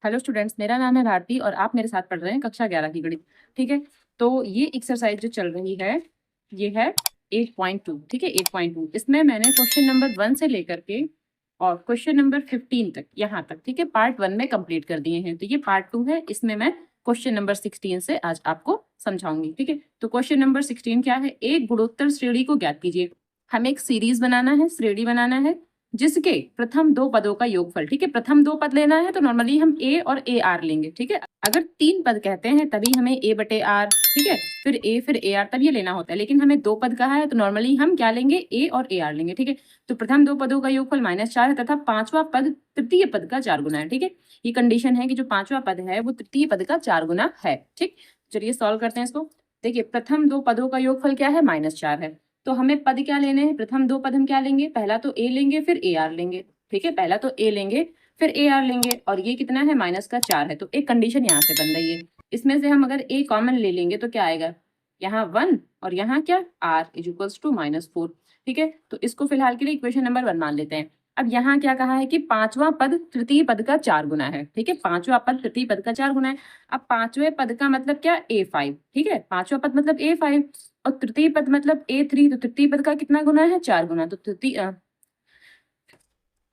Hello students, मेरा नाम है भारती और आप मेरे साथ पढ़ रहे हैं कक्षा 11 की गणित। ठीक है, तो ये एक्सरसाइज जो चल रही है ये है 8.2। ठीक है, 8.2 इसमें मैंने क्वेश्चन नंबर 1 से लेकर के और क्वेश्चन नंबर 15 तक, यहाँ तक, ठीक है, पार्ट 1 में कंप्लीट कर दिए हैं। तो ये पार्ट 2 है, इसमें मैं क्वेश्चन नंबर 16 से आज आपको समझाऊंगी। ठीक है, तो क्वेश्चन नंबर 16 क्या है? एक गुणोत्तर श्रेणी को ज्ञात कीजिए। हमें एक सीरीज बनाना है, श्रेणी बनाना है जिसके प्रथम दो पदों का योगफल। ठीक है, प्रथम दो पद लेना है तो नॉर्मली हम ए और ए आर लेंगे। ठीक है, अगर तीन पद कहते हैं तभी हमें ए बटे आर, ठीक है, फिर ए आर, तब ये लेना होता है। लेकिन हमें दो पद कहा है तो नॉर्मली हम क्या लेंगे? ए और ए आर लेंगे। ठीक है, तो प्रथम दो पदों का योगफल -4 है तथा पांचवा पद तृतीय पद का 4 गुना है। ठीक है, ये कंडीशन है कि जो पांचवा पद है वो तृतीय पद का 4 गुना है। ठीक, चलिए सॉल्व करते हैं इसको। देखिए, प्रथम दो पदों का योगफल क्या है? -4 है। तो हमें पद क्या लेने हैं? प्रथम दो पद हम क्या लेंगे? पहला तो ए लेंगे, फिर ए आर लेंगे। ठीक है, पहला तो ए लेंगे, फिर ए आर लेंगे, और ये कितना है? -4 है। तो एक कंडीशन यहाँ से बन रही है। इसमें से हम अगर ए कॉमन ले लेंगे तो क्या आएगा? यहाँ 1 और यहाँ क्या? r is equals to -4। ठीक है, तो इसको फिलहाल के लिए इक्वेशन नंबर 1 मान लेते हैं। अब यहाँ क्या कहा है कि पांचवा पद तृतीय पद का 4 गुना है। ठीक है, पांचवा पद तृतीय पद का 4 गुना है। अब पांचवें पद का मतलब क्या? A5। ठीक है, पांचवा पद मतलब A5 और तृतीय पद मतलब A3। तो तृतीय पद का कितना गुना है? 4 गुना। तो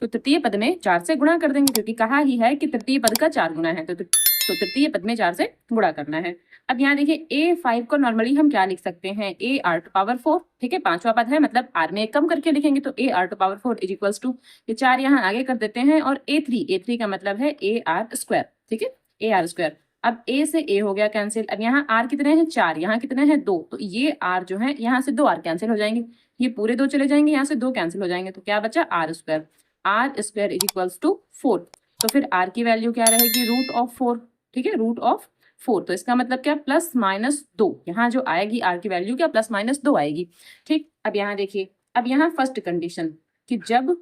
तृतीय पद में 4 से गुणा कर देंगे, क्योंकि कहा ही है कि तृतीय पद का 4 गुना है। तो तृतीय पद में 4 से गुणा करना है। अब यहाँ देखिए, A5 को नॉर्मली हम क्या लिख सकते हैं? AR⁴। ठीक है, पांचवा पद है मतलब R में एक कम करके लिखेंगे तो AR⁴ इज इक्वल्स टू, ये 4 यहाँ आगे कर देते हैं, और A3 का मतलब है AR²। ठीक है, AR²। अब A से A हो गया कैंसिल। अब यहाँ R कितने हैं? 4, यहाँ कितने हैं? 2। तो ये R जो है, यहाँ से 2 R कैंसिल हो जाएंगे, ये पूरे 2 चले जाएंगे, यहाँ से 2 कैंसिल हो जाएंगे, तो क्या बचा? R²। R² is equals to 4। तो फिर R की वैल्यू क्या रहेगी? √4। ठीक है, √4। तो इसका मतलब क्या? +-2। यहाँ जो आएगी R की वैल्यू क्या? +-2 आएगी। ठीक, अब यहाँ देखिए, अब यहाँ फर्स्ट कंडीशन कि जब,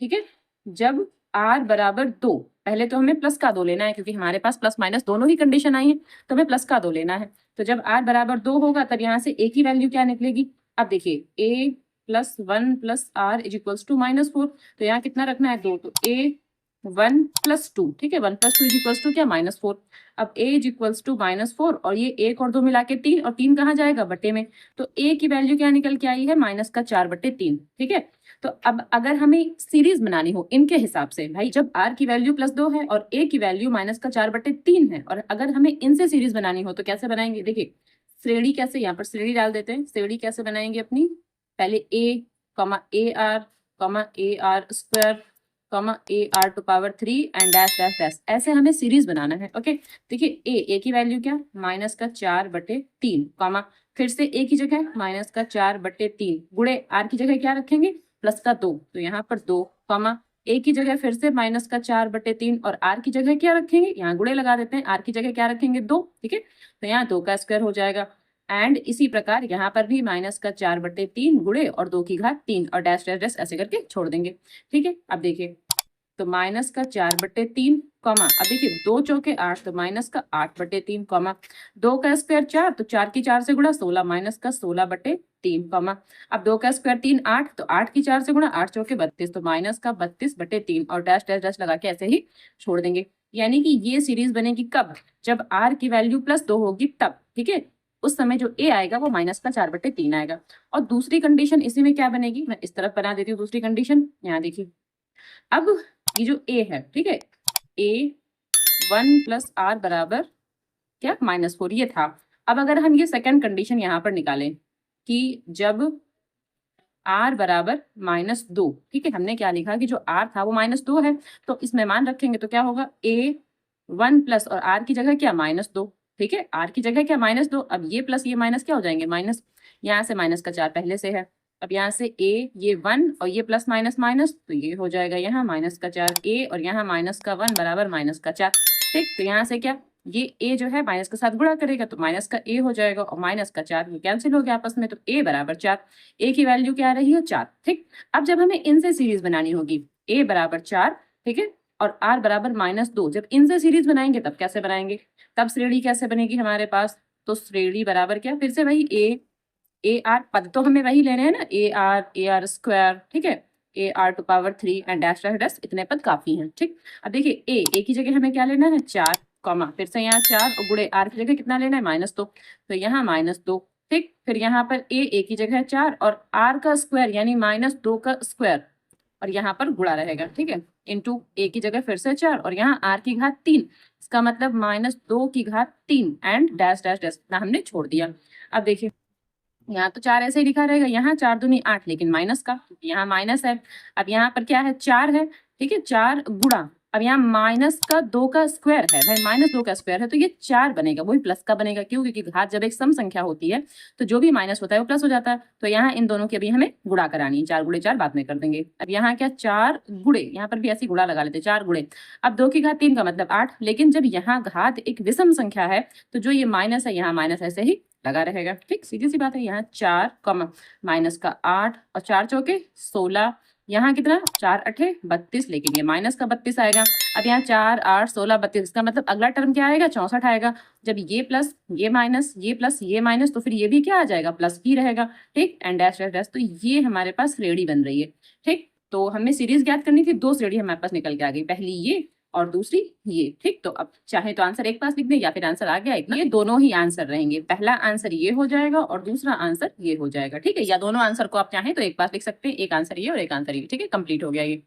ठीक है, जब R बराबर 2, पहले तो हमें प्लस का 2 लेना है, क्योंकि हमारे पास प्लस माइनस दोनों ही कंडीशन आई है, तो हमें प्लस का 2 लेना है। तो जब R बराबर 2 होगा तब यहाँ से A की वैल्यू क्या निकलेगी? अब देखिए, A +1 + R is equals to -4। तो यहाँ कितना रखना है? 2। तो A1 + 2, ठीक है, 1 + 2 इज इक्वल्स टू क्या? -4। अब A इज इक्वल्स टू -4 और ये 1 और 2 मिला के 3, और 3 कहाँ जाएगा? बटे में। तो A की वैल्यू क्या निकल के आई है? -4/3। ठीक है, तो अब अगर हमें सीरीज बनानी हो इनके हिसाब से, भाई जब R की वैल्यू +2 है और A की वैल्यू -4/3 है, और अगर हमें इनसे सीरीज बनानी हो तो कैसे बनाएंगे? देखिए, श्रेणी कैसे, यहाँ पर श्रेणी डाल देते हैं। श्रेणी कैसे बनाएंगे अपनी? पहले A, AR, AR², AR⁴ and dash dash dash, ऐसे हमें सीरीज बनाना है। ओके, देखिए A की वैल्यू क्या? -4/3, कॉमा, फिर से A की जगह -4/3 गुणे R की जगह क्या रखेंगे? +2। तो यहाँ पर 2, कॉमा, A की जगह फिर से -4/3 और R की जगह क्या रखेंगे? यहाँ गुणे लगा देते हैं, R की जगह क्या रखेंगे? 2। ठीक है, तो यहाँ 2 का स्क्वायर हो जाएगा। एंड इसी प्रकार यहाँ पर भी -4/3 गुणे और 2 की घात 3 और डैश डैश डैश ऐसे करके छोड़ देंगे। ठीक है, अब देखिए, तो -4/3, कॉमा, अब देखिए 2 चौके 8, तो -8/3, कॉमा, 2 का स्क्वायर 4, तो 4 की 4 से गुणा 16, -16/3, कॉमा, अब 2 का स्क्वायर 3 8, तो 8 की 4 से गुणा 8 चौके 32, तो -32/3 और डैश डैश डैश लगा के ऐसे ही छोड़ देंगे। यानी कि ये सीरीज बनेगी कब? जब R की वैल्यू +2 होगी तब। ठीक है, उस समय जो A आएगा वो -4/3 आएगा। और दूसरी कंडीशन इसी में क्या बनेगी? मैं इस तरफ बना देती हूँ दूसरी कंडीशन। यहाँ देखिए, अब ये जो A है, ठीक है, A1 + R बराबर क्या? -4, ये था। अब अगर हम ये सेकंड कंडीशन यहाँ पर निकालें कि जब R बराबर -2, ठीक है, हमने क्या लिखा कि जो R था वो -2 है, तो इसमें मान रखेंगे तो क्या होगा? A1 प्लस और R की जगह क्या? -2। ठीक है, R की जगह क्या? -2। अब ये प्लस ये माइनस क्या हो जाएंगे? माइनस, यहाँ से -4 पहले से है। अब यहाँ से A, ये 1 और ये प्लस माइनस माइनस, तो ये हो जाएगा यहाँ -4 A और यहाँ -1 बराबर -4। ठीक, तो यहाँ से क्या, ये A जो है माइनस के साथ गुणा करेगा तो -A हो जाएगा, और -4 ये कैंसिल हो गया आपस में, तो A बराबर 4। A की वैल्यू क्या आ रही है? 4। ठीक, अब जब हमें इनसे सीरीज बनानी होगी, A बराबर 4, ठीक है, और R बराबर -2, जब इनसे सीरीज बनाएंगे तब कैसे बनाएंगे? तब श्रेणी कैसे बनेगी हमारे पास? तो श्रेणी बराबर क्या? फिर से वही A, AR, पद तो हमें वही लेने हैं ना, AR, AR², ठीक है, A R to power 3 and dash dash dash, इतने पद काफी हैं। ठीक, अब देखिए ए की जगह हमें क्या लेना है 4, कॉमा फिर से यहाँ 4 और गुणे आर की जगह कितना लेना है -2, तो यहाँ -2। ठीक, फिर यहाँ पर ए की जगह 4 और आर का स्क्वायर यानी -2 का स्क्वायर और यहाँ पर गुणा रहेगा। ठीक है, इंटू ए की जगह फिर से 4 और यहाँ आर की घात 3, इसका मतलब -2 की घात 3 एंड डैश डैश डैश, इतना हमने छोड़ दिया। अब देखिए यहाँ तो 4 ऐसे ही लिखा रहेगा, यहाँ 4 दूनी 8 लेकिन माइनस का, यहाँ माइनस है। अब यहाँ पर क्या है 4 है, ठीक है 4 गुणा, अब यहाँ -2 का स्क्वायर है भाई, -2 का स्क्वायर है तो ये 4 बनेगा, वही प्लस का बनेगा। क्यों? क्योंकि घात जब एक सम संख्या होती है तो जो भी माइनस होता है वो प्लस हो जाता है। तो यहाँ इन दोनों की अभी हमें गुणा करानी है, 4 गुणे 4 बाद में कर देंगे। अब यहाँ क्या 4 गुणे, यहाँ पर भी ऐसी गुणा लगा लेते 4 गुणे, अब 2 की घात 3 का मतलब 8, लेकिन जब यहाँ घात एक विषम संख्या है तो जो ये माइनस है यहाँ माइनस ऐसे ही लगा रहेगा। ठीक, सीधी सी बात है। यहाँ 4 कॉमा माइनस का 8 और 4 चौके 16, यहाँ कितना 4 अठे 32, लेकिन ये माइनस का 32 आएगा। अब यहाँ 4 8 16 32, इसका मतलब अगला टर्म क्या आएगा 64 आएगा। जब ये प्लस ये माइनस ये प्लस ये माइनस तो फिर ये भी क्या आ जाएगा प्लस ही रहेगा। ठीक, एंड डैश डैश डैश, तो ये हमारे पास श्रेणी बन रही है। ठीक, तो हमें सीरीज ज्ञात करनी थी, 2 श्रेणी हमारे पास निकल के आ गई, पहली ये और दूसरी ये। ठीक, तो अब चाहे तो आंसर एक पास लिख दें या फिर आंसर आ गया एक, ये दोनों ही आंसर रहेंगे, पहला आंसर ये हो जाएगा और दूसरा आंसर ये हो जाएगा। ठीक है, या दोनों आंसर को आप चाहें तो एक पास लिख सकते हैं, एक आंसर ये और एक आंसर ये। ठीक है, कंप्लीट हो गया ये।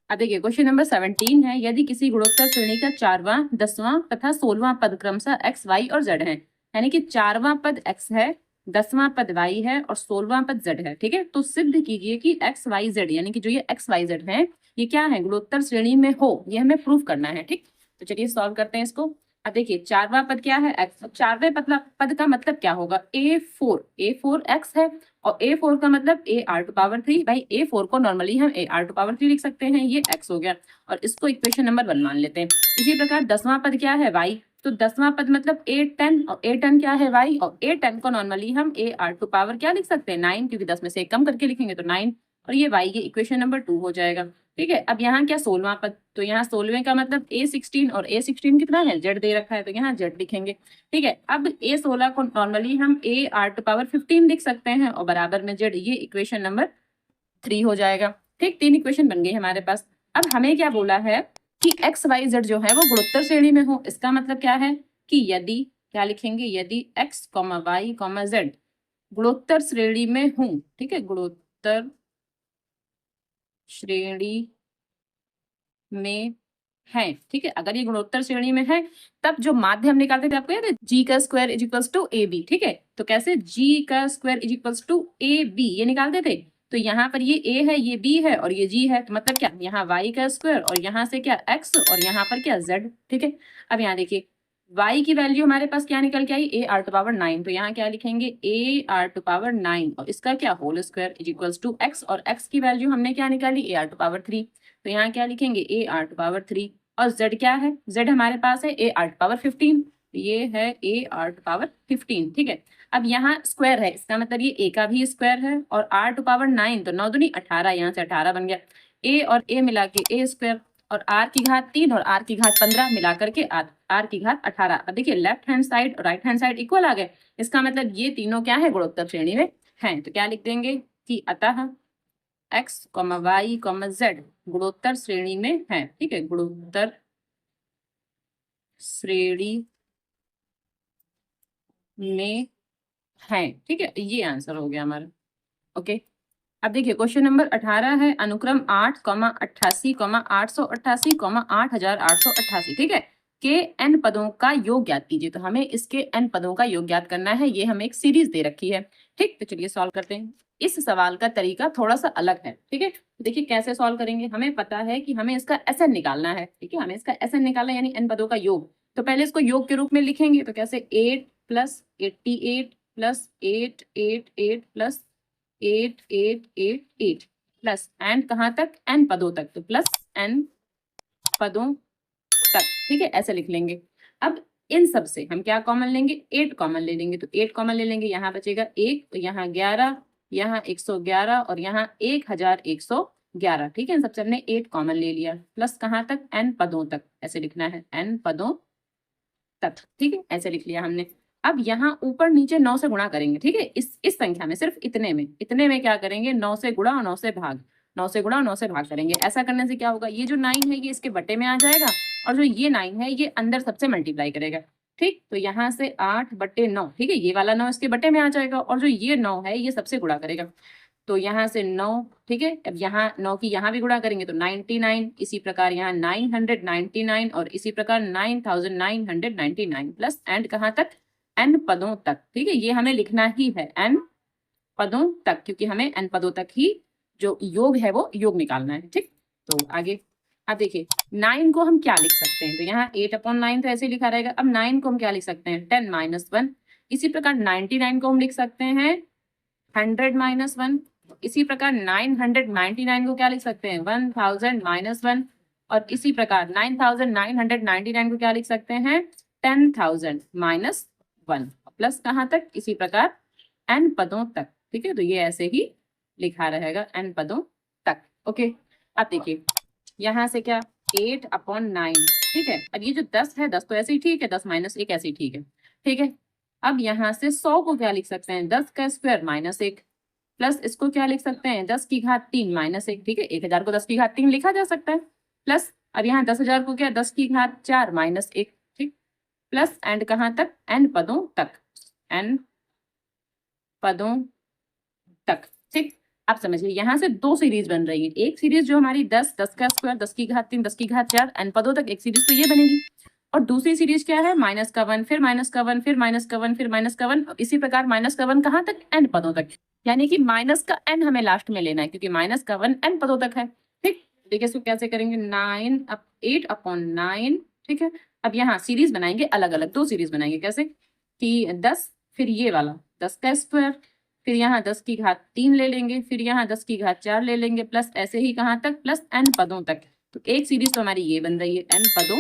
अब देखिए क्वेश्चन नंबर 17 है, यदि किसी गुणोत्तर श्रेणी का 4वां 10वां तथा 16वां पद क्रमशः x y और z है, यानी कि 4वां पद x है, 10वां पद y है और 16वां पद z है। ठीक है, तो सिद्ध कीजिए कि x y z यानी कि जो ये x y z है ये क्या है गुणोत्तर श्रेणी में हो, ये हमें प्रूफ करना है। ठीक, तो चलिए सॉल्व करते हैं इसको। अब देखिए 4वां पद क्या है x, 4वें पद का मतलब क्या होगा A4 x है और A4 का मतलब AR⁴ भाई A4 को नॉर्मली हम AR⁴ लिख सकते हैं, ये x हो गया और इसको इक्वेशन नंबर 1 मान लेते हैं। इसी प्रकार 10वां पद क्या है y, तो 10वां पद मतलब A10 और A10 क्या है y और A10 को नॉर्मली हम AR⁴ क्या लिख सकते हैं 9, क्योंकि 10 में से एक कम करके लिखेंगे तो 9 और ये y की इक्वेशन नंबर 2 हो जाएगा। ठीक है, अब यहाँ क्या 16वां पद, तो यहाँ 16वें का मतलब A16 और A16 कितना है z दे रखा है तो यहाँ z लिखेंगे। ठीक है, अब A16 को नॉर्मली हम AR⁴ लिख सकते हैं और बराबर में z, ये इक्वेशन नंबर 3 हो जाएगा। ठीक, 3 इक्वेशन बन गई हमारे पास। अब हमें क्या बोला है कि x y z जो है वो गुणोत्तर श्रेणी में हो, इसका मतलब क्या है कि यदि क्या लिखेंगे, यदि x, y, z गुणोत्तर श्रेणी में हूं। ठीक है, गुणोत्तर श्रेणी में है। ठीक है, अगर ये गुणोत्तर श्रेणी में है तब जो माध्य हम निकालते थे आपको याद है g का square is equals to A B. ठीक है, तो कैसे g का square is equals to A B ये निकालते थे। तो यहाँ पर ये a है, ये b है और ये g है, तो मतलब क्या यहाँ y का स्क्वायर और यहाँ से क्या x और यहाँ पर क्या z। ठीक है, अब यहाँ देखिए y की वैल्यू हमारे पास क्या निकल के आई AR⁴ तो यहाँ क्या लिखेंगे AR⁴ और इसका क्या whole square is equals to x और x की वैल्यू हमने क्या निकाली AR⁴ तो यहाँ क्या लिखेंगे AR⁴ और z क्या है, z हमारे पास है AR⁴ ये है AR⁴ ठीक है, अब यहाँ स्क्वायर है, इसका मतलब ये a का भी स्क्वायर है और R⁴ तो 9 दूनी 18, यहाँ से 18 बन गया। a और a मिला के a स्क्वायर और r की घात 3 और r की घात 15 मिला करके r की घात 18। अब देखिए लेफ्ट हैंड साइड और राइट हैंड साइड इक्वल आ गए, इसका मतलब ये तीनों क्या है गुणोत्तर श्रेणी में हैं। तो क्या लिख देंगे कि अतः x, y, z गुणोत्तर श्रेणी में है। ठीक है, गुणोत्तर श्रेणी में है। ठीक है, ये आंसर हो गया हमारा। ओके, अब देखिए क्वेश्चन नंबर 18 है, अनुक्रम 8, 88, 888, 8888। ठीक है, के n पदों का योग ज्ञात कीजिए। तो हमें इसके n पदों का योग ज्ञात करना है, ये हमें एक सीरीज दे रखी है। ठीक, तो चलिए सॉल्व करते हैं। इस सवाल का तरीका थोड़ा सा अलग है। ठीक है, देखिए कैसे सॉल्व करेंगे, हमें पता है कि हमें इसका SN निकालना है। ठीक है, हमें इसका SN निकालना है यानी n पदों का योग। तो पहले इसको योग के रूप में लिखेंगे, तो कैसे 8 + 88 + 888 + 8888 प्लस एन कहाँ तक n पदों तक, तो प्लस n पदों तक। ठीक है, ऐसे लिख लेंगे। अब इन सब से हम क्या कॉमन लेंगे 8 कॉमन ले लेंगे, तो 8 कॉमन ले लेंगे, यहाँ बचेगा 1, तो यहाँ 11, यहाँ 111 और यहाँ 1111। ठीक है, इन सबसे हमने 8 कॉमन ले लिया, प्लस कहाँ तक n पदों तक, ऐसे लिखना है n पदों तक। ठीक है, ऐसे लिख लिया हमने। अब यहाँ ऊपर नीचे 9 से गुणा करेंगे। ठीक है, इस संख्या में सिर्फ इतने में क्या करेंगे 9 से गुणा और 9 से भाग, 9 से गुणा और 9 से भाग करेंगे। ऐसा करने से क्या होगा, ये जो 9 है ये इसके बटे में आ जाएगा और जो ये 9 है ये अंदर सबसे मल्टीप्लाई करेगा। ठीक, तो यहाँ से 8/9, ठीक है, ये वाला 9 इसके बटे में आ जाएगा और जो ये 9 है ये सबसे गुणा करेगा। तो यहाँ से 9, ठीक है, अब यहाँ 9 की यहाँ भी गुणा करेंगे तो 99, इसी प्रकार यहाँ 999 और इसी प्रकार 9999 प्लस एंड कहाँ तक, n पदों तक। ठीक है, ये हमें लिखना ही है n पदों तक, क्योंकि हमें n पदों तक ही जो योग है वो योग निकालना है। ठीक, तो आगे अब देखिए 9 को हम क्या लिख सकते हैं, तो यहाँ 8/9 तो ऐसे लिखा रहेगा। अब 9 को हम क्या लिख सकते हैं, 10 - 1। इसी प्रकार 99 को हम लिख सकते हैं 100 - 1। इसी प्रकार 999 को क्या लिख सकते हैं, 1000 - 1। और इसी प्रकार 9999 को क्या लिख सकते हैं, 10,000 - 1 प्लस कहाँ तक, इसी प्रकार n पदों तक। ठीक है, तो ये ऐसे ही लिखा रहेगा n पदों तक। ओके, अब देखिए यहाँ से क्या 8/9, ठीक है। अब ये जो 10 है, 10 तो ऐसे ही ठीक है, 10 - 1 ऐसे ही ठीक है। ठीक है, अब यहाँ से 100 को क्या लिख सकते हैं, 10 का स्क्वायर -1 प्लस इसको क्या लिख सकते हैं, 10 की घात 3 - 1। ठीक है, 1000 को 10 की घात 3 लिखा जा सकता है। प्लस अब यहाँ 10,000 को क्या 10 की घात 4 - 1। ठीक, प्लस एंड कहाँ तक, n पदों तक, n पदों तक। ठीक, आप समझिए यहाँ से दो सीरीज बन रही है। एक सीरीज जो हमारी 10, 10 का स्क्वायर, 10 की घात 3, 10 की घात 4 n पदों तक, एक सीरीज तो ये बनेगी। और दूसरी सीरीज क्या है, -1, फिर -1, फिर -1, फिर -1, इसी प्रकार -1 कहाँ तक, n पदों तक। यानी कि माइनस का n हमें लास्ट में लेना है, क्योंकि -1 n पदों तक है। ठीक, देखिए इसको कैसे करेंगे, 8/9। ठीक है, अब यहाँ सीरीज बनाएंगे अलग अलग, दो सीरीज बनाएंगे। कैसे कि 10, फिर ये वाला 10 का स्क्वायर, फिर यहाँ 10 की घात 3 ले लेंगे, फिर यहाँ 10 की घात 4 ले लेंगे, प्लस ऐसे ही कहाँ तक, प्लस n पदों तक। तो एक सीरीज तो हमारी ये बन रही है n पदों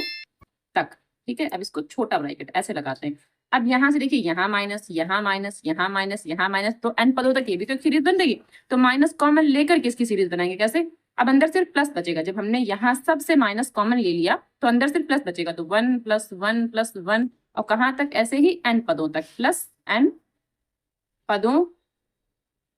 तक। ठीक है, अब इसको छोटा ब्रैकेट ऐसे लगाते हैं। अब यहाँ से देखिए यहाँ माइनस, यहाँ माइनस, यहाँ माइनस, यहाँ माइनस, तो n पदों तक ये भी तो एक सीरीज बन रही है। तो माइनस कॉमन लेकर के इसकी सीरीज बनाएंगे। कैसे, अब अंदर सिर्फ प्लस बचेगा। जब हमने यहाँ सबसे माइनस कॉमन ले लिया तो अंदर सिर्फ प्लस बचेगा, तो 1 + 1 + 1 और कहाँ तक, ऐसे ही n पदों तक, प्लस n पदों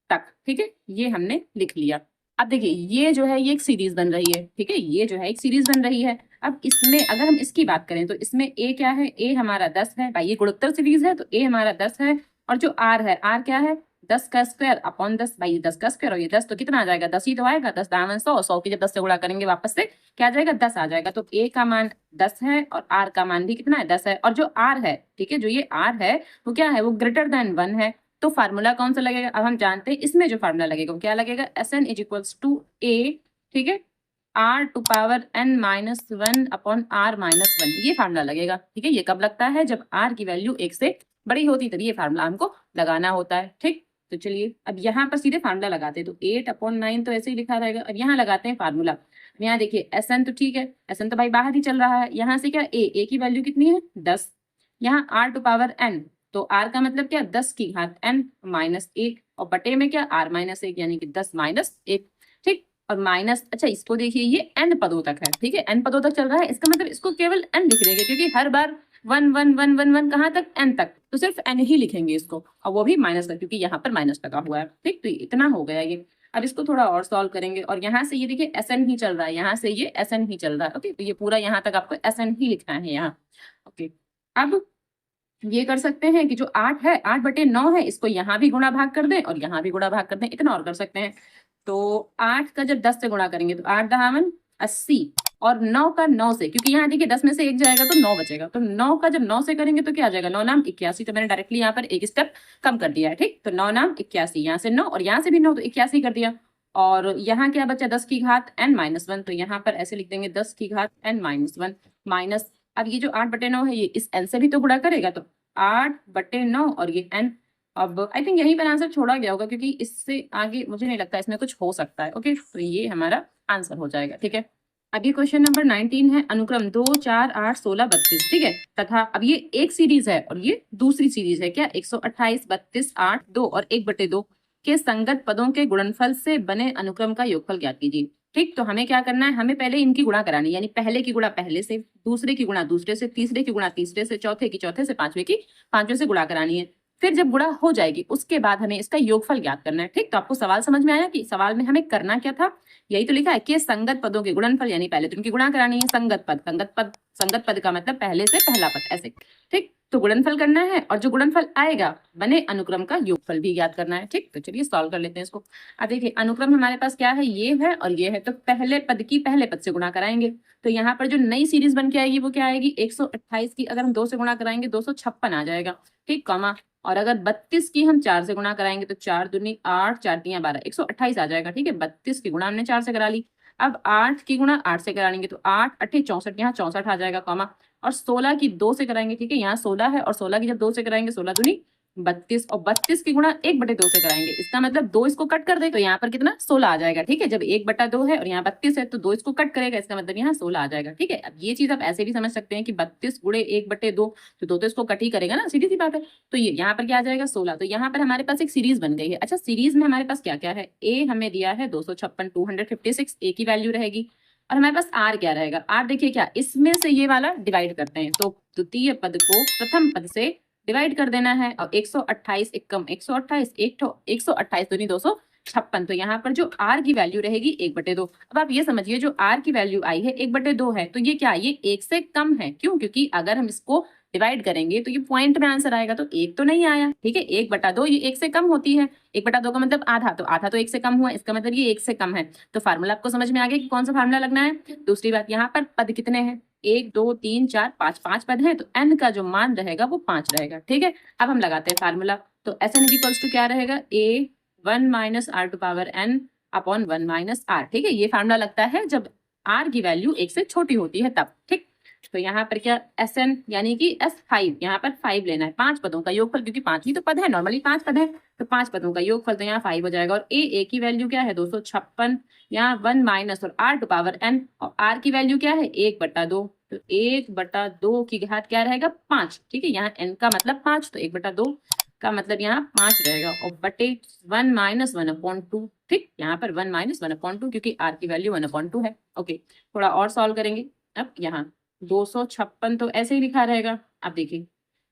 तक। ठीक है, ये हमने लिख लिया। अब देखिए ये जो है ये एक सीरीज बन रही है। ठीक है, ये जो है एक सीरीज बन रही है। अब इसमें अगर हम इसकी बात करें तो इसमें a क्या है, a हमारा 10 है भाई, ये गुणोत्तर सीरीज है तो a हमारा 10 है। और जो r है, r क्या है, 10 का स्क्वायर अपॉन 10, भाई 10 का स्क्वायर और ये 10 तो कितना आ जाएगा, 10 ही तो आएगा। 10 दामन 100, 100 की जब 10 से गुणा करेंगे वापस से क्या आ जाएगा, 10 आ जाएगा। तो a का मान 10 है और r का मान भी कितना है, 10 है। और जो r है, ठीक है, जो ये r है वो क्या है, वो ग्रेटर देन 1 है। तो फार्मूला कौन सा लगेगा, अब हम जानते हैं इसमें जो फार्मूला लगेगा वो क्या लगेगा, Sn = a, ठीक है, r⁻n-1/r-1, ये फार्मूला लगेगा। ठीक है, ये कब लगता है, जब r की वैल्यू 1 से बड़ी होती तभी ये फार्मूला हमको लगाना होता है। ठीक, तो चलिए अब यहाँ पर सीधे फार्मूला लगाते हैं। तो 8/9 तो ऐसे ही लिखा रहेगा। अब यहाँ लगाते हैं फार्मूला। यहाँ देखिए Sn तो ठीक है, Sn तो भाई बाहर ही चल रहा है। यहाँ से क्या a की वैल्यू कितनी है, 10। यहाँ r⁻n, तो r का मतलब क्या, 10 की घात n -1 और बटे में क्या, r-1 यानी कि 10 - 1। ठीक, और माइनस, अच्छा इसको देखिए ये n पदों तक है। ठीक है, n पदों तक चल रहा है, इसका मतलब इसको केवल n लिख देंगे, क्योंकि हर बार 1 1 1 1 1 कहाँ तक, n तक, तो सिर्फ n ही लिखेंगे इसको, और वो भी माइनस का, क्योंकि यहाँ पर माइनस लगा हुआ है। ठीक, तो इतना हो गया ये। अब इसको थोड़ा और सॉल्व करेंगे और यहाँ से ये देखिए Sn ही चल रहा है, यहाँ से ये Sn ही चल रहा है। ओके, तो ये पूरा यहाँ तक आपको Sn ही लिखना है यहाँ। ओके, अब ये कर सकते हैं कि जो 8 है, 8/9 है, इसको यहाँ भी गुणा भाग कर दें और यहाँ भी गुणा भाग कर दें। इतना और कर सकते हैं। तो 8 का जब 10 से गुणा करेंगे तो 8×9 = 80 और 9 का 9 से, क्योंकि यहाँ देखिए 10 में से 1 जाएगा तो 9 बचेगा। तो 9 का जब 9 से करेंगे तो क्या आ जाएगा, 9 नाम 81। तो मैंने डायरेक्टली यहाँ पर एक स्टेप कम कर दिया है। ठीक, तो 9 नाम 81, यहाँ से 9 और यहाँ से भी 9, तो 81 कर दिया। और यहाँ क्या बचा, 10 की घात n-1, तो यहाँ पर ऐसे लिख देंगे 10 की घात n-1 माइनस, अब ये जो 8/9 है ये इस n से भी तो गुणा करेगा, तो 8/9 और ये n। अब आई थिंक यहीं पर आंसर छोड़ा गया होगा, क्योंकि इससे आगे मुझे नहीं लगता इसमें कुछ हो सकता है। ओके, तो ये हमारा आंसर हो जाएगा। ठीक है, अब ये क्वेश्चन नंबर 19 है, अनुक्रम 2 4 8 16 32। ठीक है, तथा अब ये एक सीरीज है और ये दूसरी सीरीज है, क्या 128 32 8 2 और 1/2 के संगत पदों के गुणनफल से बने अनुक्रम का योगफल ज्ञात कीजिए। ठीक, तो हमें क्या करना है, हमें पहले इनकी गुणा करानी है, यानी पहले की गुणा पहले से, दूसरे की गुणा दूसरे से, तीसरे की गुणा तीसरे से, चौथे की चौथे से, पांचवे की पांचवे से गुणा करानी है। फिर जब गुणा हो जाएगी उसके बाद हमें इसका योगफल ज्ञात करना है। ठीक, तो आपको सवाल समझ में आया कि सवाल में हमें करना क्या था? यही तो लिखा है कि संगत पदों के गुणनफल, यानी पहले तो उनकी गुणा करानी है। संगत पद का मतलब पहले से पहला पद, ऐसे। ठीक, तो गुणनफल करना है और जो गुणनफल आएगा बने अनुक्रम का योगफल भी ज्ञात करना है। ठीक, तो चलिए सॉल्व कर लेते हैं इसको। अब देखिए अनुक्रम हमारे पास क्या है, ये है और ये है, तो पहले पद की पहले पद से गुणा कराएंगे। तो यहाँ पर जो नई सीरीज बन के आएगी वो क्या आएगी, 128 की अगर हम 2 से गुणा कराएंगे 256 आ जाएगा। ठीक, कॉमा, और अगर 32 की हम 4 से गुणा कराएंगे तो 4 दूनी 8, 4 तियां 12, 128 आ जाएगा। ठीक है, 32 की गुणा हमने 4 से करा ली। अब 8 की गुणा 8 से कराएंगे तो 8 8 64, यहाँ 64 आ जाएगा, कॉमा, और 16 की 2 से कराएंगे। ठीक है, यहाँ 16 है और 16 की जब 2 से कराएंगे 16 दूनी 32, और 32 की गुणा 1/2 से कराएंगे। इसका मतलब 2 इसको कट कर दे तो यहाँ पर कितना 16 आ जाएगा। ठीक है, जब 1/2 है और यहाँ 32 है तो 2 इसको कट करेगा, इसका मतलब यहाँ 16 आ जाएगा। ठीक है, अब ये चीज आप ऐसे भी समझ सकते हैं कि 32 गुणे 1/2, तो 2 तो इसको कट ही करेगा ना, सीधी सी बात है। तो ये यहाँ पर क्या आ जाएगा 16। तो यहाँ पर हमारे पास एक सीरीज बन गई है। अच्छा, सीरीज में हमारे पास क्या क्या है, ए हमें दिया है 256 256, ए की वैल्यू रहेगी, और हमारे पास आर क्या रहेगा, आर देखिए क्या, इसमें से ये वाला डिवाइड करते हैं, तो द्वितीय पद को प्रथम पद से डिवाइड कर देना है। और 128 एकम 128, 128 दूनी 256, तो यहाँ पर जो r की वैल्यू रहेगी 1/2। अब आप ये समझिए जो r की वैल्यू आई है 1/2 है, तो ये क्या, ये 1 से कम है। क्यों? क्योंकि अगर हम इसको डिवाइड करेंगे तो ये पॉइंट में आंसर आएगा, तो 1 तो नहीं आया। ठीक है, 1/2 ये 1 से कम होती है, 1/2 का मतलब आधा, तो आधा तो 1 से कम हुआ, इसका मतलब ये 1 से कम है। तो फार्मूला आपको समझ में आ गया कि कौन सा फार्मूला लगना है। दूसरी बात, यहाँ पर पद कितने हैं, 1 2 3 4 5, 5 पद है, तो n का जो मान रहेगा वो 5 रहेगा। ठीक है, अब हम लगाते हैं फार्मूला। तो एस एन इक्वल्स टू क्या रहेगा, a 1 minus R to power n upon 1 minus R. ठीक है, ये फार्मूला लगता है जब r की वैल्यू 1 से छोटी होती है तब। ठीक, तो यहाँ पर क्या Sn यानी कि S5, यहाँ पर 5 लेना है, 5 पदों का योगफल, क्योंकि 5 ही तो पद है, नॉर्मली 5 पद है, तो 5 पदों का योगफल, तो यहाँ 5 हो जाएगा। और a की वैल्यू क्या है 256, यहाँ 1 माइनस और r टू पावर n, और r की वैल्यू क्या है 1/2, तो 1/2 की घात क्या रहेगा 5। ठीक है, यहाँ n का मतलब 5, तो 1/2 का मतलब यहाँ 5 रहेगा, और बटे 1 माइनस 1/2। ठीक, यहाँ पर 1 माइनस 1/2 क्योंकि r की वैल्यू 1/2 है। ओके, थोड़ा और सॉल्व करेंगे। अब यहाँ 256 तो ऐसे ही लिखा रहेगा। अब देखिए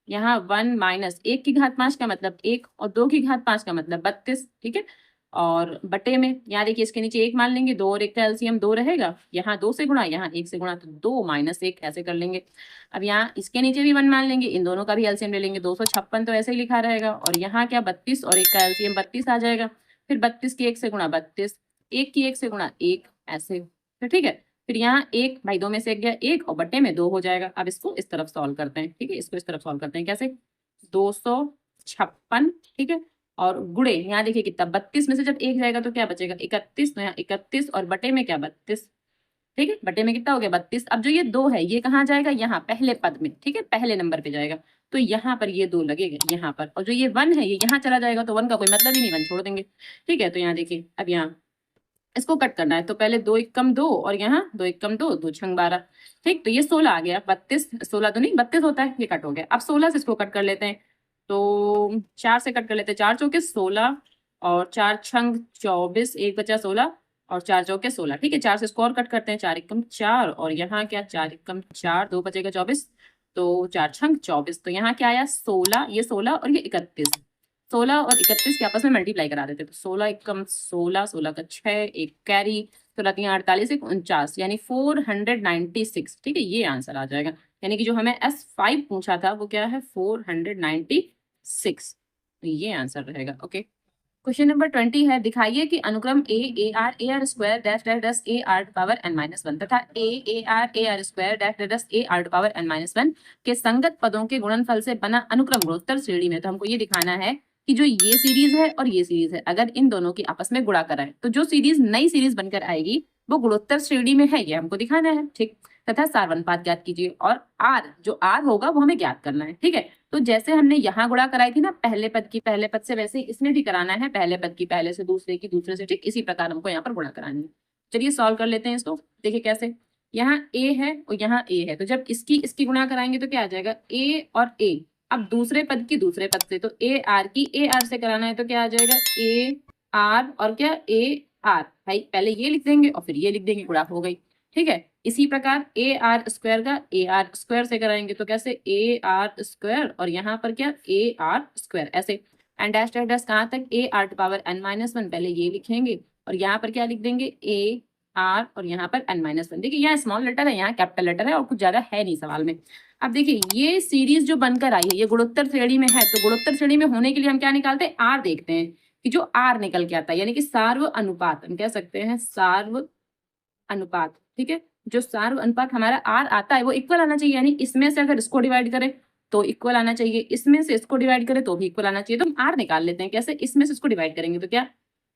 यहाँ 1 माइनस 1 की घात 5 का मतलब 1, और 2 की घात 5 का मतलब 32। ठीक है, और बटे में यहाँ देखिए इसके नीचे 1 मान लेंगे, 2 और 1 का एलसीएम 2 रहेगा, यहाँ 2 से गुणा यहाँ 1 से गुणा, तो 2 माइनस 1 ऐसे कर लेंगे। अब यहाँ इसके नीचे भी 1 मान लेंगे, इन दोनों का भी एलसीएम ले लेंगे, 256 तो ऐसे ही लिखा रहेगा, और यहाँ क्या 32 और 1 का एलसीएम 32 आ जाएगा। फिर 32 की 1 से गुणा 32, 1 की 1 से गुणा 1, ऐसे। तो ठीक है, फिर यहाँ 1 भाई 2 में से 1 गया 1, और बटे में 2 हो जाएगा। अब इसको इस तरफ सॉल्व करते हैं। ठीक है, इसको इस तरफ सॉल्व करते हैं, कैसे, 256, ठीक है, और गुणे यहाँ देखिए कितना 32 में से जब 1 जाएगा तो क्या बचेगा 31, तो यहाँ 31 और बटे में क्या 32। ठीक है, बटे में कितना हो गया 32। अब जो ये 2 है ये कहाँ जाएगा, यहाँ पहले पद में। ठीक है, पहले नंबर पे जाएगा, तो यहाँ पर ये 2 लगेगा यहाँ पर, और जो ये 1 है ये यहाँ चला जाएगा, तो 1 का कोई मतलब ही नहीं, 1 छोड़ देंगे। ठीक है, तो यहाँ देखिए अब यहाँ इसको कट करना है, तो पहले 2 एकम 2 और यहाँ 2 एकम 2, 2 छंग 12। ठीक, तो ये 16 आ गया, 32, 16 तो नहीं 32 होता है, ये कट हो गया। अब 16 से इसको कट कर लेते हैं, तो 4 से कट कर लेते हैं, 4 चौके 16 और 4 छंग 24, 1 बचा 16 और 4 चौके 16। ठीक है, 4 से इसको और कट करते हैं, 4 एकम 4 और यहाँ क्या 4 एकम 4, 2 बचेगा 24, तो 4 छंग 24, तो यहाँ क्या आया 16, ये 16 और ये 31, 16 और 31 के आपस में मल्टीप्लाई करा देते, तो 16 एकम 16, 16 का 6, एक कैरी, 16 3 48, 49, यानी 496। ठीक है, ये आंसर आ जाएगा, यानी कि जो हमें S5 पूछा था वो क्या है 496, तो ये आंसर रहेगा। ओके, क्वेश्चन नंबर 20 है, दिखाइए कि अनुक्रम ए R square dash dash dash A R power n minus 1 तथा ए R square dash dash dash A R power n minus 1 के संगत पदों के गुणनफल से बना अनुक्रम गुणोत्तर श्रेणी में। तो हमको ये दिखाना है कि जो ये सीरीज है और ये सीरीज है, अगर इन दोनों की आपस में गुणा कराएं तो जो सीरीज नई सीरीज बनकर आएगी वो गुणोत्तर श्रेणी में है, ये हमको दिखाना है। ठीक, तथा सारवनपात ज्ञात कीजिए, और आर जो आर होगा वो हमें ज्ञात करना है। ठीक है, तो जैसे हमने यहाँ गुणा कराई थी ना पहले पद की पहले पद से, वैसे इसमें भी कराना है, पहले पद की पहले से, दूसरे की दूसरे से। ठीक, इसी प्रकार हमको यहाँ पर गुणा करानी है। चलिए सॉल्व कर लेते हैं इसको। देखिए कैसे, यहाँ a है और यहाँ a है, तो जब इसकी गुणा कराएंगे तो क्या आ जाएगा a और a। अब दूसरे पद की दूसरे पद से, तो a r की a r से कराना है, तो क्या आ जाएगा a r और क्या a r, भाई पहले ये लिख देंगे और फिर ये लिख देंगे, गुणा हो गई। ठीक है। इसी प्रकार ए आर स्क्वायर का ए आर स्क्वायर से कराएंगे तो कैसे ए आर स्क्वायर और यहाँ पर क्या ए आर स्क्वायर ऐसे एंड डैश डैश डैश कहाँ तक A R to power n minus one पहले ये लिखेंगे और यहाँ पर क्या लिख देंगे ए आर और यहाँ पर n माइनस वन। देखिए यहाँ स्मॉल लेटर है यहाँ कैपिटल लेटर है और कुछ ज्यादा है नहीं सवाल में। अब देखिए ये सीरीज जो बनकर आई है ये गुणोत्तर श्रेणी में है तो गुणोत्तर श्रेणी में होने के लिए हम क्या निकालते हैं आर देखते हैं कि जो आर निकल के आता है यानी कि सार्व अनुपात हम कह सकते हैं सार्व अनुपात। ठीक है जो सार्व अनुपात हमारा आर आता है वो इक्वल आना चाहिए यानी इसमें से अगर इसको डिवाइड करें तो इक्वल आना चाहिए इसमें से इसको डिवाइड करें तो भी इक्वल आना चाहिए। तो हम आर निकाल लेते हैं कैसे इसमें से इसको डिवाइड करेंगे तो क्या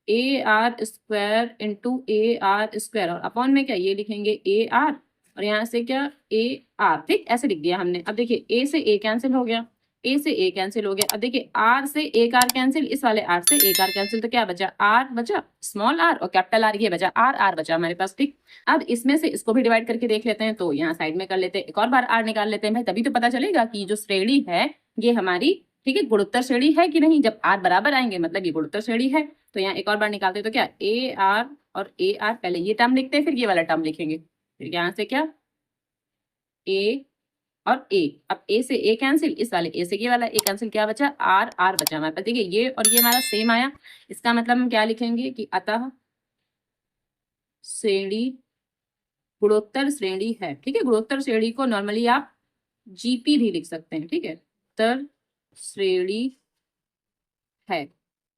A R square into A R square और अपॉन में क्या ये लिखेंगे ए आर और यहाँ से क्या ए आर। ठीक ऐसे लिख दिया हमने। अब देखिए ए से ए कैंसिल हो गया ए से ए कैंसिल हो गया। अब देखिए आर से एक आर कैंसिल इस वाले आर से एक आर कैंसिल तो क्या बचा आर बचा स्मॉल आर और कैपिटल आर ये बचा आर आर बचा हमारे पास। ठीक अब इसमें से इसको भी डिवाइड करके देख लेते हैं तो यहाँ साइड में कर लेते हैं एक और बार आर निकाल लेते हैं भाई तभी तो पता चलेगा कि जो श्रेणी है ये हमारी ठीक है गुणोत्तर श्रेणी है कि नहीं। जब आर बराबर आएंगे मतलब ये गुणोत्तर श्रेणी है। तो यहाँ एक और बार निकालते हैं तो क्या ए आर और ए आर पहले ये टर्म लिखते हैं फिर ये वाला टर्म लिखेंगे फिर यहाँ से क्या ए और ए। अब ए से ए कैंसिल इस वाले ए से ये वाला ए कैंसिल क्या बचा आर आर बचा हमारे पास। देखिए ये और ये हमारा सेम आया इसका मतलब हम क्या लिखेंगे कि अतः श्रेणी गुणोत्तर श्रेणी है। ठीक है गुणोत्तर श्रेणी को नॉर्मली आप जीपी भी लिख सकते हैं। ठीक है उत्तर श्रेणी है।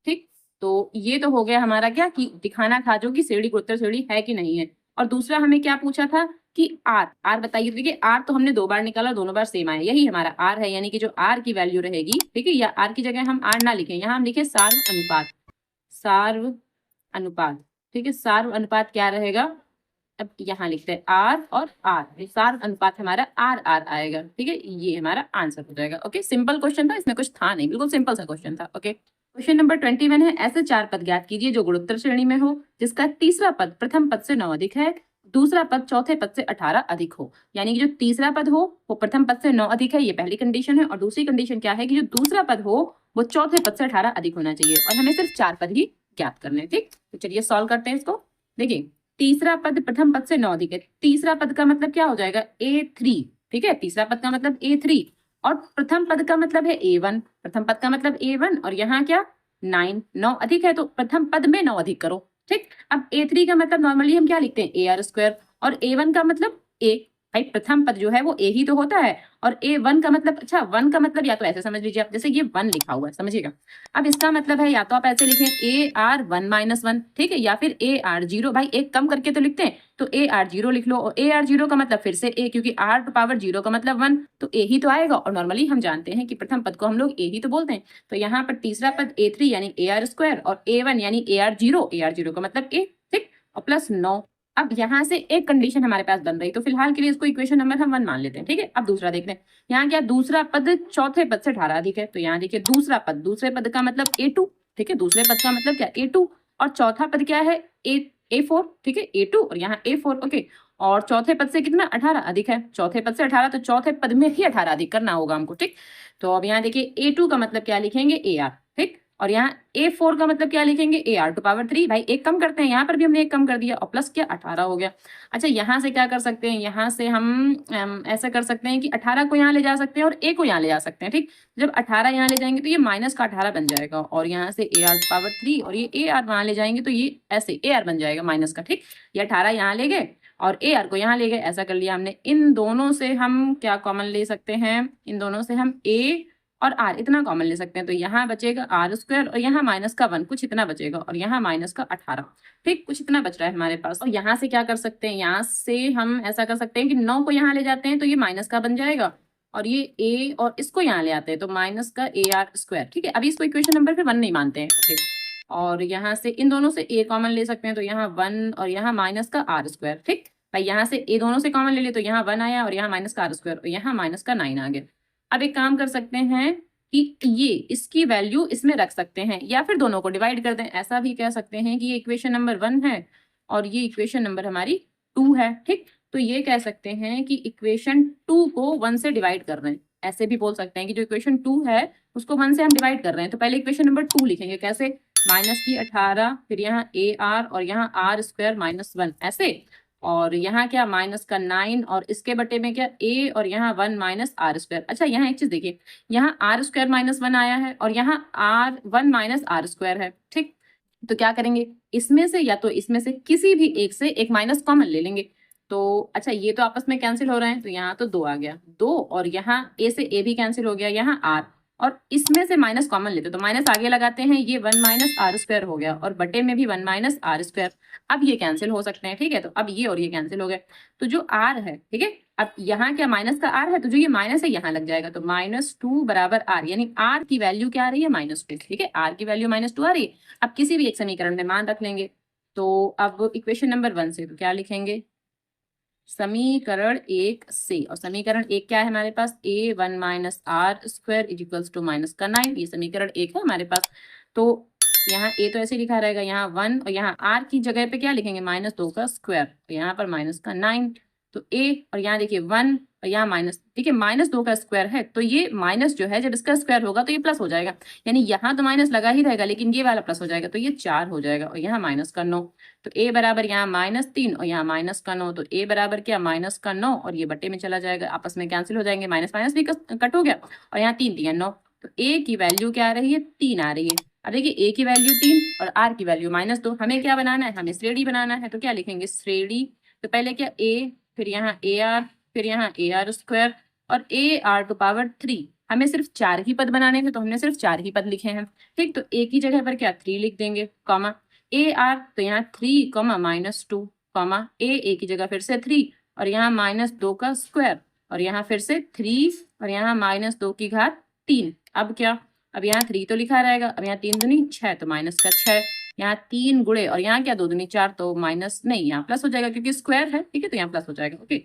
ठीक तो ये तो हो गया हमारा क्या कि दिखाना था जो कि श्रेणी गुणोत्तर श्रेणी है कि नहीं है। और दूसरा हमें क्या पूछा था कि आर आर बताइए। देखिए आर तो हमने दो बार निकाला दोनों बार सेम आया यही हमारा आर है यानी कि जो आर की वैल्यू रहेगी ठीक है या आर की जगह हम आर ना लिखें यहाँ हम लिखे सार्व अनुपात सार्व अनुपात। ठीक है सार्व अनुपात क्या रहेगा अब यहाँ लिखते हैं आर और आर सार्व अनुपात हमारा आर आर आएगा। ठीक है ये हमारा आंसर हो जाएगा। ओके सिंपल क्वेश्चन था इसमें कुछ था नहीं बिल्कुल सिंपल सा क्वेश्चन था। ओके क्वेश्चन नंबर 21 है ऐसे चार पद ज्ञात कीजिए जो गुणोत्तर श्रेणी में हो जिसका तीसरा पद प्रथम पद से 9 अधिक है दूसरा पद चौथे पद से 18 अधिक हो। यानी कि जो तीसरा पद हो वो प्रथम पद से 9 अधिक है ये पहली कंडीशन है और दूसरी कंडीशन क्या है कि जो दूसरा पद हो वो चौथे पद से 18 अधिक होना चाहिए और हमें सिर्फ चार पद ही ज्ञात करने। ठीक तो चलिए सॉल्व करते हैं इसको। देखिए तीसरा पद प्रथम पद से 9 अधिक है तीसरा पद का मतलब क्या हो जाएगा A3। ठीक है तीसरा पद का मतलब A3 और प्रथम पद का मतलब है A1 प्रथम पद का मतलब A1 और यहाँ क्या 9 अधिक है तो प्रथम पद में 9 अधिक करो। ठीक अब A3 का मतलब नॉर्मली हम क्या लिखते हैं AR स्क्वायर और A1 का मतलब A भाई प्रथम पद जो है वो A ही तो होता है और A1 का मतलब अच्छा 1 का मतलब या तो ऐसे समझ लीजिए आप जैसे ये 1 लिखा हुआ है समझिएगा। अब इसका मतलब है या तो आप ऐसे लिखें AR1 माइनस 1 ठीक है या फिर AR0 भाई एक कम करके तो लिखते हैं तो AR0 लिख लो और AR0 का मतलब फिर से A क्योंकि R टू पावर 0 का मतलब 1 तो A ही तो आएगा और नॉर्मली हम जानते हैं कि प्रथम पद को हम लोग A ही तो बोलते हैं। तो यहाँ पर तीसरा पद A3 यानी AR स्क्वायर और A1 यानी AR0 का मतलब A। ठीक और प्लस 9। अब यहाँ से एक कंडीशन हमारे पास बन रही तो फिलहाल के लिए इसको इक्वेशन नंबर हम 1 मान लेते हैं। ठीक है अब दूसरा देखते हैं यहाँ क्या दूसरा पद चौथे पद से 18 अधिक है तो यहाँ देखिए दूसरा पद दूसरे पद का मतलब A2। ठीक है दूसरे पद का मतलब क्या A2 और चौथा पद क्या है A4। ठीक है A2 और यहाँ A4 ओके और चौथे पद से कितना 18 अधिक है चौथे पद से 18 तो चौथे पद में ही 18 अधिक करना होगा हमको। ठीक तो अब यहाँ देखिए A2 का मतलब क्या लिखेंगे AR। ठीक और यहाँ A4 का मतलब क्या लिखेंगे AR टू पावर 3 भाई एक कम करते हैं यहाँ पर भी हमने एक कम कर दिया और प्लस क्या 18 हो गया। अच्छा यहाँ से क्या कर सकते हैं यहाँ से हम ऐसा कर सकते हैं कि 18 को यहाँ ले जा सकते हैं और A को यहाँ ले जा सकते हैं। ठीक जब 18 यहाँ ले जाएंगे तो ये माइनस का 18 बन जाएगा और यहाँ से AR टू पावर 3 और ये AR वहाँ ले जाएंगे तो ये ऐसे AR बन जाएगा माइनस का। ठीक ये 18 यहाँ ले गए और AR को यहाँ ले गए ऐसा कर लिया हमने। इन दोनों से हम क्या कॉमन ले सकते हैं इन दोनों से हम A और R इतना कॉमन ले सकते हैं तो यहाँ बचेगा R स्क्वायर और यहाँ माइनस का 1 कुछ इतना बचेगा और यहाँ माइनस का 18। ठीक कुछ इतना बच रहा है हमारे पास और यहाँ से क्या कर सकते हैं यहाँ से हम ऐसा कर सकते हैं कि 9 को यहाँ ले जाते हैं तो ये माइनस का बन जाएगा और ये A और इसको यहाँ ले आते हैं तो माइनस का AR स्क्वायर। ठीक है अभी इसको इक्वेशन नंबर फिर 1 नहीं मानते हैं। ओके और यहाँ से इन दोनों से A कॉमन ले सकते हैं तो यहाँ 1 और यहाँ माइनस का R स्क्वायर। ठीक भाई यहाँ से A दोनों से कॉमन ले लिए तो यहाँ 1 आया और यहाँ माइनस का R स्क्वायर और यहाँ माइनस का 9 आ गया। अब एक काम कर सकते हैं कि ये इसकी वैल्यू इसमें रख सकते हैं या फिर दोनों को डिवाइड कर दें। ऐसा भी कह सकते हैं कि ये इक्वेशन नंबर 1 है और ये इक्वेशन नंबर हमारी 2 है। ठीक तो ये कह सकते हैं कि इक्वेशन 2 को 1 से डिवाइड कर रहे हैं। ऐसे भी बोल सकते हैं कि जो इक्वेशन 2 है उसको 1 से हम डिवाइड कर रहे हैं तो पहले इक्वेशन नंबर 2 लिखेंगे कैसे माइनस की 18 फिर यहाँ AR और यहाँ R स्क्वायर माइनस 1 ऐसे और यहाँ क्या माइनस का 9 और इसके बटे में क्या a और यहाँ 1 माइनस आर स्क्वायर। अच्छा यहाँ एक चीज देखिए, यहाँ आर स्क्वायर माइनस 1 आया है और यहाँ आर 1 माइनस आर स्क्वायर है। ठीक, तो क्या करेंगे, इसमें से या तो इसमें से किसी भी एक से एक माइनस कॉमन ले लेंगे। तो अच्छा ये तो आपस में कैंसिल हो रहे हैं, तो यहाँ तो 2 आ गया, 2 और यहाँ a से a भी कैंसिल हो गया, यहाँ r और इसमें से माइनस कॉमन लेते तो माइनस आगे लगाते हैं, ये 1 माइनस आर स्क्वायर हो गया और बटे में भी 1 माइनस आर स्क्वायर। अब ये कैंसिल हो सकते हैं, ठीक है, तो अब ये और ये कैंसिल हो गए। तो जो r है, ठीक है, अब यहाँ क्या माइनस का r है, तो जो ये माइनस है यहाँ लग जाएगा, तो -2 बराबर r, यानी r की वैल्यू क्या आ रही है, -2। ठीक है, r की वैल्यू -2 आ रही है। अब किसी भी एक समीकरण में मान रख लेंगे। तो अब इक्वेशन नंबर 1 से तो क्या लिखेंगे, समीकरण 1 से, और समीकरण 1 क्या है हमारे पास, a1 minus R square equals to minus का 9, ये समीकरण 1 है हमारे पास। तो यहाँ a तो ऐसे लिखा रहेगा, यहाँ 1 और यहाँ r की जगह पे क्या लिखेंगे, -2 का स्क्वायर, तो यहाँ पर माइनस का 9, तो a और यहाँ देखिए 1 और यहाँ माइनस, देखिए -2 का स्क्वायर है, तो ये माइनस जो है जब इसका स्क्वायर होगा तो ये प्लस हो जाएगा, यानी यहाँ तो माइनस लगा ही रहेगा लेकिन ये वाला प्लस हो जाएगा, तो ये 4 हो जाएगा और यहाँ माइनस का 9। तो a बराबर यहाँ -3 और यहाँ माइनस का 9, तो a बराबर क्या माइनस का 9 और ये बटे में चला जाएगा, आपस में कैंसिल हो जाएंगे, माइनस माइनस भी कट हो गया और यहाँ 3 3 9, तो a की वैल्यू क्या आ रही है, 3 आ रही है। अब देखिए a की वैल्यू 3 और r की वैल्यू -2, हमें क्या बनाना है, हमें श्रेणी बनाना है, तो क्या लिखेंगे श्रेणी, तो पहले क्या a, फिर यहाँ ar, फिर यहाँ ar स्क्वायर और ar टू पावर 3, हमें सिर्फ 4 ही पद बनाने थे तो हमने सिर्फ 4 ही पद लिखे हैं। ठीक, तो a की जगह पर क्या 3 लिख देंगे, कॉमा ar, तो यहाँ 3 -2 कॉमा a की जगह फिर से 3 और यहाँ -2 का स्क्वायर और यहाँ फिर से 3 और यहाँ -2 की घात 3। अब क्या, अब यहाँ 3 तो लिखा रहेगा, अब यहाँ 3 दूनी 6 तो माइनस का 6, यहाँ 3 गुणे और यहाँ क्या 2 दूनी 4 तो माइनस नहीं, यहाँ प्लस हो जाएगा क्योंकि स्क्वायर है, ठीक है, तो यहाँ प्लस हो जाएगा। ओके,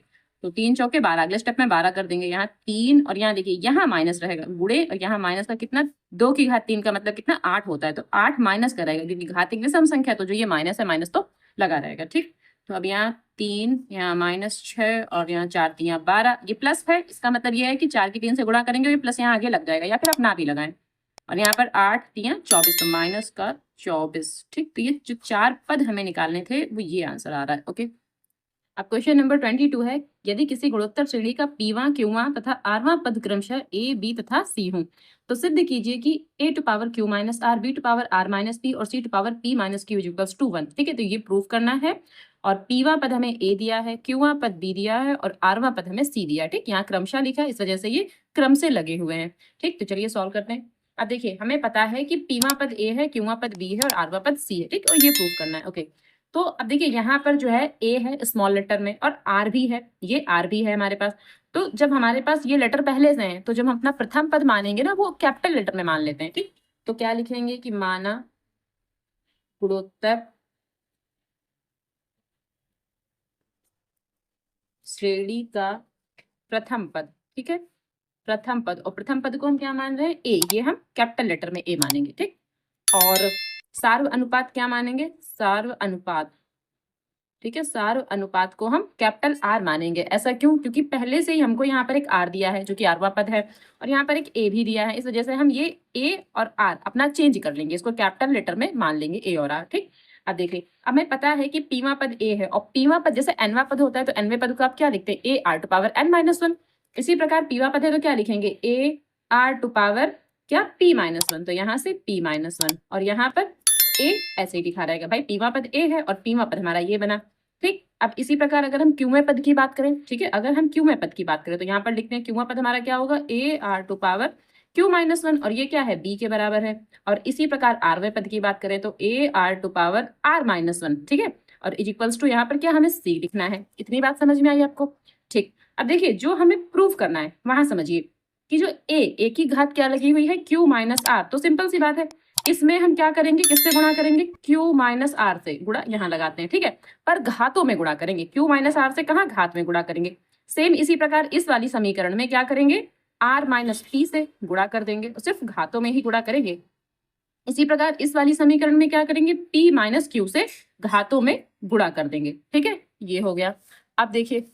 तो 3 चौके 12, अगले स्टेप में 12 कर देंगे, यहाँ 3 और यहाँ देखिए यहाँ माइनस रहेगा गुणे और यहाँ माइनस का कितना 2 की घात 3 का मतलब कितना 8 होता है, तो 8 माइनस का रहेगा क्योंकि घात एक विषम संख्या है, तो जो ये माइनस है माइनस तो लगा रहेगा। ठीक, तो अब यहाँ 3, यहाँ -6 और यहाँ 4 3 12, ये प्लस है, इसका मतलब ये है कि 4 की 3 से गुणा करेंगे, ये प्लस यहाँ आगे लग जाएगा या फिर आप ना भी लगाएं, और यहाँ पर 8 3 24 तो माइनस का 24। ठीक, तो ये जो 4 पद हमें निकालने थे वो ये आंसर आ रहा है। ओके, अब क्वेश्चन नंबर 22 है, यदि किसी गुणोत्तर श्रेणी का पीवां क्यूवां तथा आरवां पद क्रमशः a b तथा c हो तो सिद्ध कीजिए कि a to power q minus R, b to power r minus p और c to power p minus q equals to 1। ठीक है, तो ये प्रूव करना है और पीवां पद हमें a दिया है, क्यूवां पद b दिया है और आरवां पद हमें c दिया है। ठीक, यहाँ क्रमशः लिखा है, इस वजह से ये क्रम से लगे हुए हैं। ठीक, तो चलिए सॉल्व करते हैं। अब देखिए हमें पता है कि पीवां पद a है, क्यूवां पद b है और आरवां पद c है। ठीक, और ये प्रूव करना है। ओके, तो अब देखिए यहाँ पर जो है a है स्मॉल लेटर में और r भी है, ये r भी है हमारे पास। तो जब हमारे पास ये लेटर पहले से हैं तो जब हम अपना प्रथम पद मानेंगे ना वो कैपिटल लेटर में मान लेते हैं। ठीक, तो क्या लिखेंगे कि माना गुणोत्तर श्रेणी का प्रथम पद। ठीक है, प्रथम पद, और प्रथम पद को हम क्या मान रहे हैं a, ये हम कैपिटल लेटर में a मानेंगे। ठीक, और सार्व अनुपात क्या मानेंगे, सार्व अनुपात। ठीक है, सार्व अनुपात को हम कैपिटल R मानेंगे। ऐसा क्यों, क्योंकि पहले से ही हमको यहाँ पर एक R दिया है जो कि आरवा पद है और यहाँ पर एक A भी दिया है, इस वजह से हम ये A और R अपना चेंज कर लेंगे, इसको कैपिटल लेटर में मान लेंगे A और R। ठीक, अब देखिए अब हमें पता है कि पीवा पद A है और पीवा पद जैसे एनवा पद होता है तो एनवे पद को आप क्या लिखते हैं, A R to power n-1। इसी प्रकार पीवा पद है तो क्या लिखेंगे, A R टू पावर क्या P-1, तो यहाँ से P-1 और यहाँ पर a ऐसे ही लिखा रहेगा। भाई पीवा पद a है और पीवा पद हमारा ये बना। ठीक, अब इसी प्रकार अगर हम क्यूमे पद की बात करें, ठीक है, अगर हम क्यूमे पद की बात करें तो यहाँ पर लिखते हैं क्यूमा पद हमारा क्या होगा, a r to power q-1 और ये क्या है b के बराबर है। और इसी प्रकार आरवे पद की बात करें तो a r to power r-1। ठीक है, और इज इक्वल्स टू यहाँ पर क्या हमें c लिखना है। इतनी बात समझ में आई आपको। ठीक, अब देखिए जो हमें प्रूव करना है वहां समझिए कि जो a की घात क्या लगी हुई है q माइनस r, तो सिंपल सी बात है इसमें हम क्या करेंगे, किससे गुणा करेंगे, q माइनस आर से गुणा यहाँ लगाते हैं। ठीक है, पर घातों में गुणा करेंगे, q माइनस आर से कहाँ घात में गुणा करेंगे। सेम इसी प्रकार इस वाली समीकरण में क्या करेंगे, r माइनस p से गुणा कर देंगे, तो सिर्फ घातों में ही गुणा करेंगे। इसी प्रकार इस वाली समीकरण में क्या करेंगे, p माइनस q से घातों में गुणा कर देंगे। ठीक है, ये हो गया। अब देखिए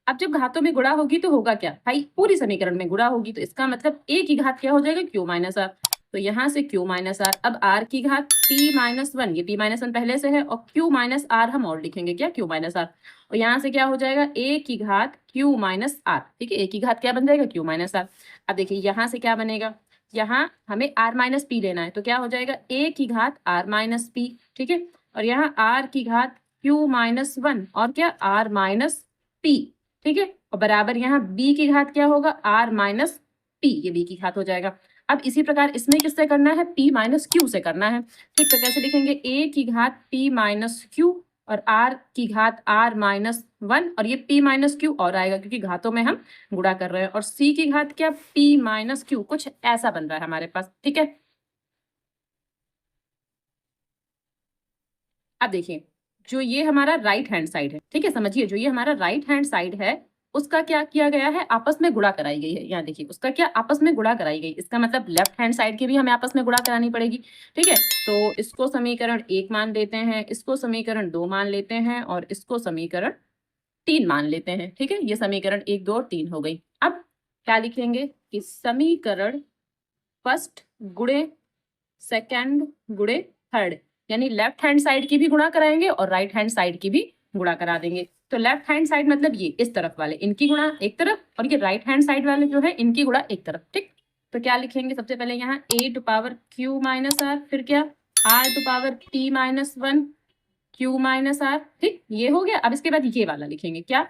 अब जब घातों में गुणा होगी तो होगा क्या, भाई पूरी समीकरण में गुणा होगी, तो इसका मतलब a की घात क्या हो जाएगा, q माइनस आर। तो यहाँ से q माइनस आर, अब r की घात p माइनस वन, ये p माइनस वन पहले से है, और q माइनस आर हम और लिखेंगे क्या, q माइनस आर, और यहाँ से क्या हो जाएगा a की घात q माइनस आर, ठीक है, a की घात क्या बन जाएगा, q माइनस आर। अब देखिए यहाँ से क्या बनेगा, यहाँ हमें r माइनस पी लेना है, तो क्या हो जाएगा a की घात r माइनस पी, ठीक है, और यहाँ r की घात q माइनस वन और क्या r माइनस p, ठीक है, और बराबर यहाँ b की घात क्या होगा, r माइनस p, ये b की घात हो जाएगा। अब इसी प्रकार इसमें किससे करना है, p माइनस q से करना है, ठीक, तो कैसे लिखेंगे, a की घात p माइनस q और r की घात r माइनस वन, और ये p माइनस q और आएगा क्योंकि घातों में हम गुणा कर रहे हैं, और c की घात क्या, p माइनस q, कुछ ऐसा बन रहा है हमारे पास, ठीक है। अब देखिए जो ये हमारा राइट हैंड साइड है, ठीक है, समझिए जो ये हमारा राइट हैंड साइड है उसका क्या किया गया है, आपस में गुणा कराई गई है, यहाँ देखिए उसका क्या आपस में गुणा कराई गई, इसका मतलब लेफ्ट हैंड साइड की भी हमें आपस में गुणा करानी पड़ेगी, ठीक है। तो इसको समीकरण 1 मान लेते हैं, इसको समीकरण 2 मान लेते हैं, और इसको समीकरण 3 मान लेते हैं, ठीक है, ये समीकरण 1, 2 और 3 हो गई। अब क्या लिखेंगे कि समीकरण फर्स्ट गुणे सेकेंड गुणे थर्ड, यानी लेफ्ट हैंड साइड की भी गुणा कराएंगे और राइट हैंड साइड की भी गुणा करा देंगे। तो लेफ्ट हैंड साइड मतलब ये इस तरफ वाले इनकी गुणा एक तरफ, और ये राइट हैंड साइड वाले जो है इनकी गुणा एक तरफ, ठीक। तो क्या लिखेंगे, सबसे पहले यहाँ a to power q minus R, फिर क्या r to power p minus one q minus R, ठीक, ये हो गया। अब इसके बाद ये वाला लिखेंगे क्या,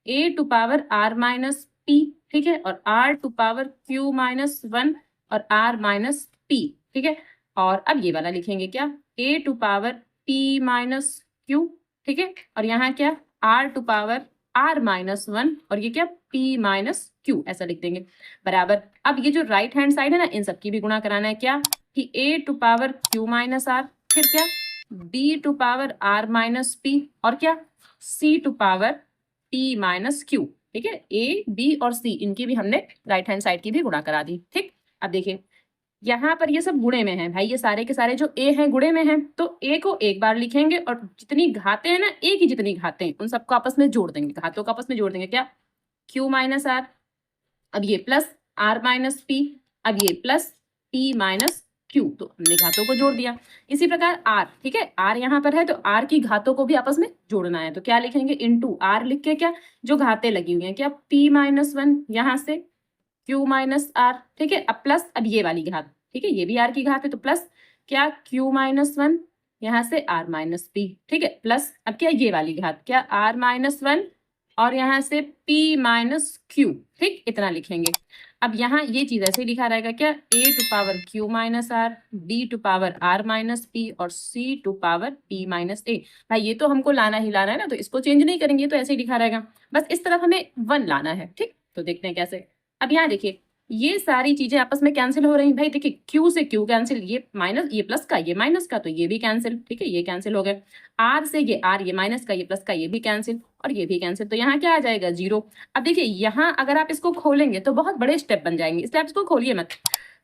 a to power r minus p, ठीक है, और r to power q minus one और r माइनस p, ठीक है, और अब ये वाला लिखेंगे क्या, a to power p minus q, ठीक है, और यहाँ क्या r to power r minus one और ये क्या p माइनस q, ऐसा लिख देंगे बराबर। अब ये जो राइट हैंड साइड है ना इन सब की भी गुणा कराना है, क्या कि a to power q minus r, फिर क्या b to power r minus p, और क्या c to power p minus q, ठीक है, a b और c इनकी भी हमने राइट हैंड साइड की भी गुणा करा दी, ठीक। अब देखिए यहाँ पर ये सब गुणे में है भाई, ये सारे के सारे जो a हैं गुणे में हैं, तो a को एक बार लिखेंगे और जितनी घातें हैं ना a की जितनी घातें हैं उन सबको आपस में जोड़ देंगे, घातों को आपस में जोड़ देंगे, क्या q माइनस r, अब ये प्लस r माइनस p, अब ये प्लस p माइनस q, तो हमने घातों को जोड़ दिया। इसी प्रकार r, ठीक है, r यहाँ पर है तो r की घातों को भी आपस में जोड़ना है, तो क्या लिखेंगे इनटू r लिख के, क्या जो घातें लगी हुई हैं, क्या p माइनस वन यहाँ से q माइनस r, ठीक है, अब प्लस अब ये वाली घात, ठीक है, ये भी r की घात है तो प्लस क्या q माइनस वन यहाँ से r माइनस p, ठीक है, प्लस अब क्या ये वाली घात, क्या r माइनस वन और यहाँ से p माइनस q, ठीक, इतना लिखेंगे। अब यहाँ ये चीज ऐसे लिखा रहेगा, क्या a to power q minus r, b to power r minus p और c to power p minus a। भाई ये तो हमको लाना ही लाना है ना, तो इसको चेंज नहीं करेंगे, तो ऐसे ही लिखा रहेगा, बस इस तरफ हमें 1 लाना है, ठीक। तो देखते हैं कैसे। अब यहाँ देखिए ये सारी चीजें आपस में कैंसिल हो रही हैं भाई, देखिए q से q कैंसिल, ये माइनस ये प्लस का ये माइनस का तो ये भी कैंसिल, ठीक है, ये कैंसिल हो गए, r से ये r ये माइनस का ये प्लस का ये भी कैंसिल और ये भी कैंसिल, तो यहाँ क्या आ जाएगा 0। अब देखिए यहाँ अगर आप इसको खोलेंगे तो बहुत बड़े स्टेप बन जाएंगे, इसलिए आप इसको खोलिए मत।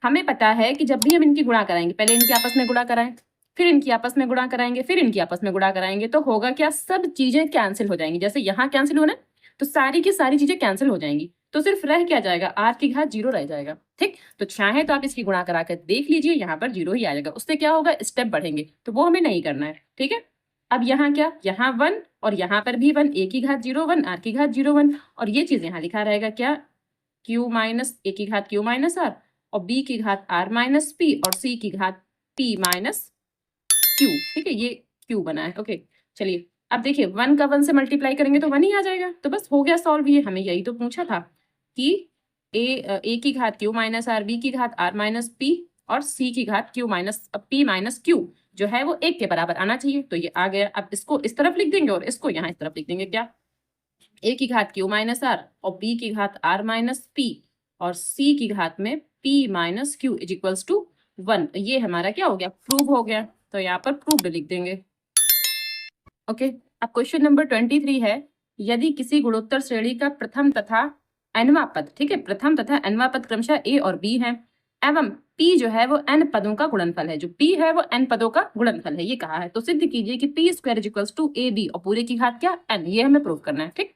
हमें पता है कि जब भी हम इनकी गुणा कराएंगे पहले इनके आपस में गुणा कराएं, फिर इनकी आपस में गुणा कराएंगे, फिर इनकी आपस में गुणा कराएंगे, तो होगा क्या सब चीजें कैंसिल हो जाएंगी, जैसे यहाँ कैंसिल होना तो सारी की सारी चीजें कैंसिल हो जाएंगी, तो सिर्फ रह क्या जाएगा r की घात 0 रह जाएगा, ठीक। तो चाहे तो आप इसकी गुणा करा कर देख लीजिए, यहाँ पर 0 ही आ जाएगा, उससे क्या होगा स्टेप बढ़ेंगे, तो वो हमें नहीं करना है, ठीक है। अब यहाँ क्या, यहाँ 1 और यहाँ पर भी 1, a की घात 0 1 r की घात 0 1, और ये चीज यहाँ लिखा रहेगा क्या q माइनस a की घात q माइनस r और b की घात r माइनस p और c की घात p माइनस q, ठीक है, ये q बना है, ओके। चलिए अब देखिए 1 का 1 से मल्टीप्लाई करेंगे तो 1 ही आ जाएगा, तो बस हो गया सॉल्व, ये हमें यही तो पूछा था कि a की घात q माइनस r, b की घात r माइनस p और c की घात q minus p minus q जो है वो 1 के बराबर आना चाहिए, तो ये आ गया। अब इसको इस तरफ लिख देंगे और इसको यहाँ इस तरफ लिख देंगे, क्या a की घात q माइनस r और b की घात r माइनस p और c की घात में p minus q is equals to 1। ये हमारा क्या हो गया, प्रूव हो गया, तो यहाँ पर प्रूव्ड लिख देंगे, ओके। अब क्वेश्चन नंबर 23 है, यदि किसी गुणोत्तर श्रेणी का प्रथम तथा nवां पद, ठीक है, प्रथम तथा nवां पद क्रमशः a और b है एवं p जो है वो n पदों का गुणनफल है, जो p है वो n पदों का गुणनफल है, ये कहा है, तो सिद्ध कीजिए कि p square is equals to ab और पूरे की घात क्या n, ये हमें प्रूव करना है, ठीक।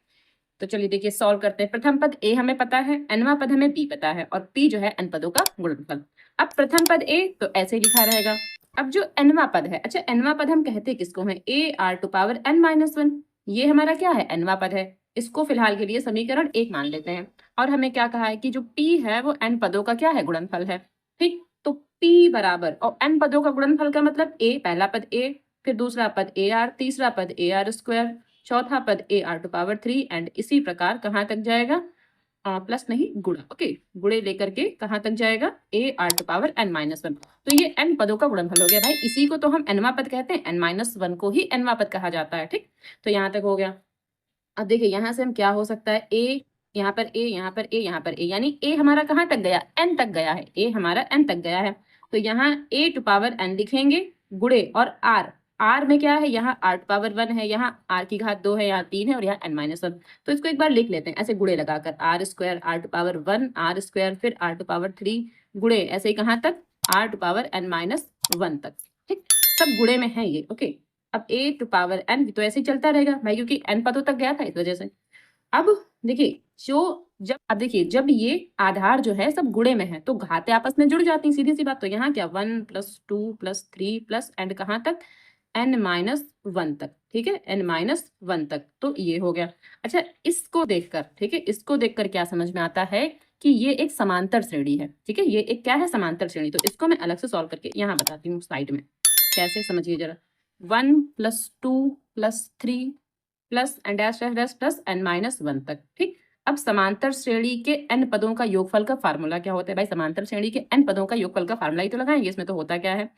तो चलिए देखिए सॉल्व करते हैं। प्रथम पद a हमें पता है, nवां पद हमें b पता है और p जो है n पदों का गुणनफल। अब प्रथम पद a तो ऐसे ही लिखा रहेगा। अब जो nवा पद है, अच्छा nवा पद हम कहते किसको है, ar⁻n-1, ये हमारा क्या है, nवा पद है। इसको फिलहाल के लिए समीकरण 1 मान लेते हैं। और हमें क्या कहा है कि जो p है वो n पदों का क्या है, गुणनफल है। ठीक, तो p बराबर, और n पदों का गुणनफल का मतलब a, पहला पद a, फिर दूसरा पद ar, तीसरा पद ar², चौथा पद ar⁻3 एंड इसी प्रकार कहाँ तक जाएगा, प्लस नहीं गुणा, ओके, गुणे लेकर के कहाँ तक जाएगा, ar⁻n-1। तो ये n पदों का गुणनफल हो गया भाई, इसी को तो हम nवा पद कहते हैं, n-1 को ही nवा पद कहा जाता है। ठीक, तो यहाँ तक हो गया। अब देखिए यहाँ से हम क्या हो सकता है, a, यहाँ पर a, यहाँ पर a, यहाँ पर a, यानी a हमारा कहाँ तक गया, n तक गया है, a हमारा n तक गया है। तो यहाँ a⁻n लिखेंगे गुणे और r में क्या है, यहाँ r⁻1 है, यहाँ r की घात 2 है, यहाँ 3 है और यहाँ n-1। तो इसको एक बार लिख लेते हैं ऐसे गुणे लगाकर, r² r⁻1 r², फिर r⁻3 गुणे ऐसे ही कहाँ तक, r⁻n-1 तक। ठीक, सब गुणे में है ये, ओके। अब a⁻n तो ऐसे ही चलता रहेगा भाई, क्योंकि n पदों तक गया था इस वजह से। अब देखिए अब देखिए जब ये आधार जो है सब गुणे में है तो घातें आपस में जुड़ जाती हैं, सीधी सी बात। तो यहाँ क्या 1 + 2 + 3 प्लस एंड कहाँ तक, n-1 तक। ठीक है, n-1 तक, तो ये हो गया। अच्छा, इसको देखकर, ठीक है, इसको देखकर क्या समझ में आता है कि ये एक समांतर श्रेणी है। ठीक है, ये एक क्या है, समांतर श्रेणी। तो इसको मैं अलग से सॉल्व करके यहाँ बताती हूँ साइड में, कैसे समझिए जरा। 1 + 2 + 3 plus and dash dash dash plus n-1 तक। ठीक, अब समांतर श्रेणी के n पदों का योगफल का फार्मूला क्या होता है भाई, समांतर श्रेणी के n पदों का योगफल का फार्मूला ही तो लगाएंगे। इसमें तो होता क्या है,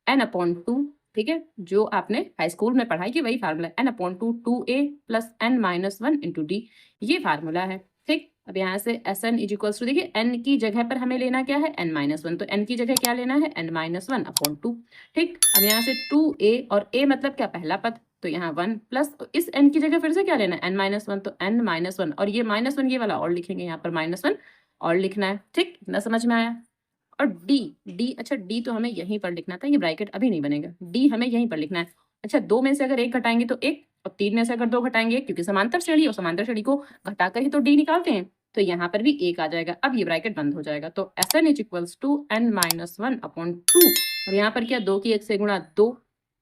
n/2, ठीक है, जो आपने हाई स्कूल में पढ़ाई की वही formula, n/2 2a + n-1 × d, ये फार्मूला है। ठीक, अब यहाँ से Sn = देखिए n की जगह पर हमें लेना क्या है, n-1, तो n की जगह क्या लेना है, n-1/2। ठीक, अब यहाँ से 2a और a मतलब क्या, पहला पद, तो यहाँ 1 प्लस इस n की जगह फिर से क्या लेना है, n-1, तो n-1 और ये -1 ये वाला और लिखेंगे, यहाँ पर -1 और लिखना है। ठीक, इतना समझ में आया। और d, अच्छा d तो हमें यहीं पर लिखना था, ये ब्रैकेट अभी नहीं बनेगा, d हमें यहीं पर लिखना है। अच्छा, 2 में से अगर 1 घटाएंगे तो 1, और 3 में से अगर 2 घटाएंगे 1, क्योंकि समांतर श्रेणी और समांतर श्रेणी को घटाकर ही तो d निकालते हैं, तो यहाँ पर भी 1 आ जाएगा। अब ये ब्रैकेट बंद हो जाएगा, तो Sn = n-1/2, और यहाँ पर क्या 2 की 1 से गुणा 2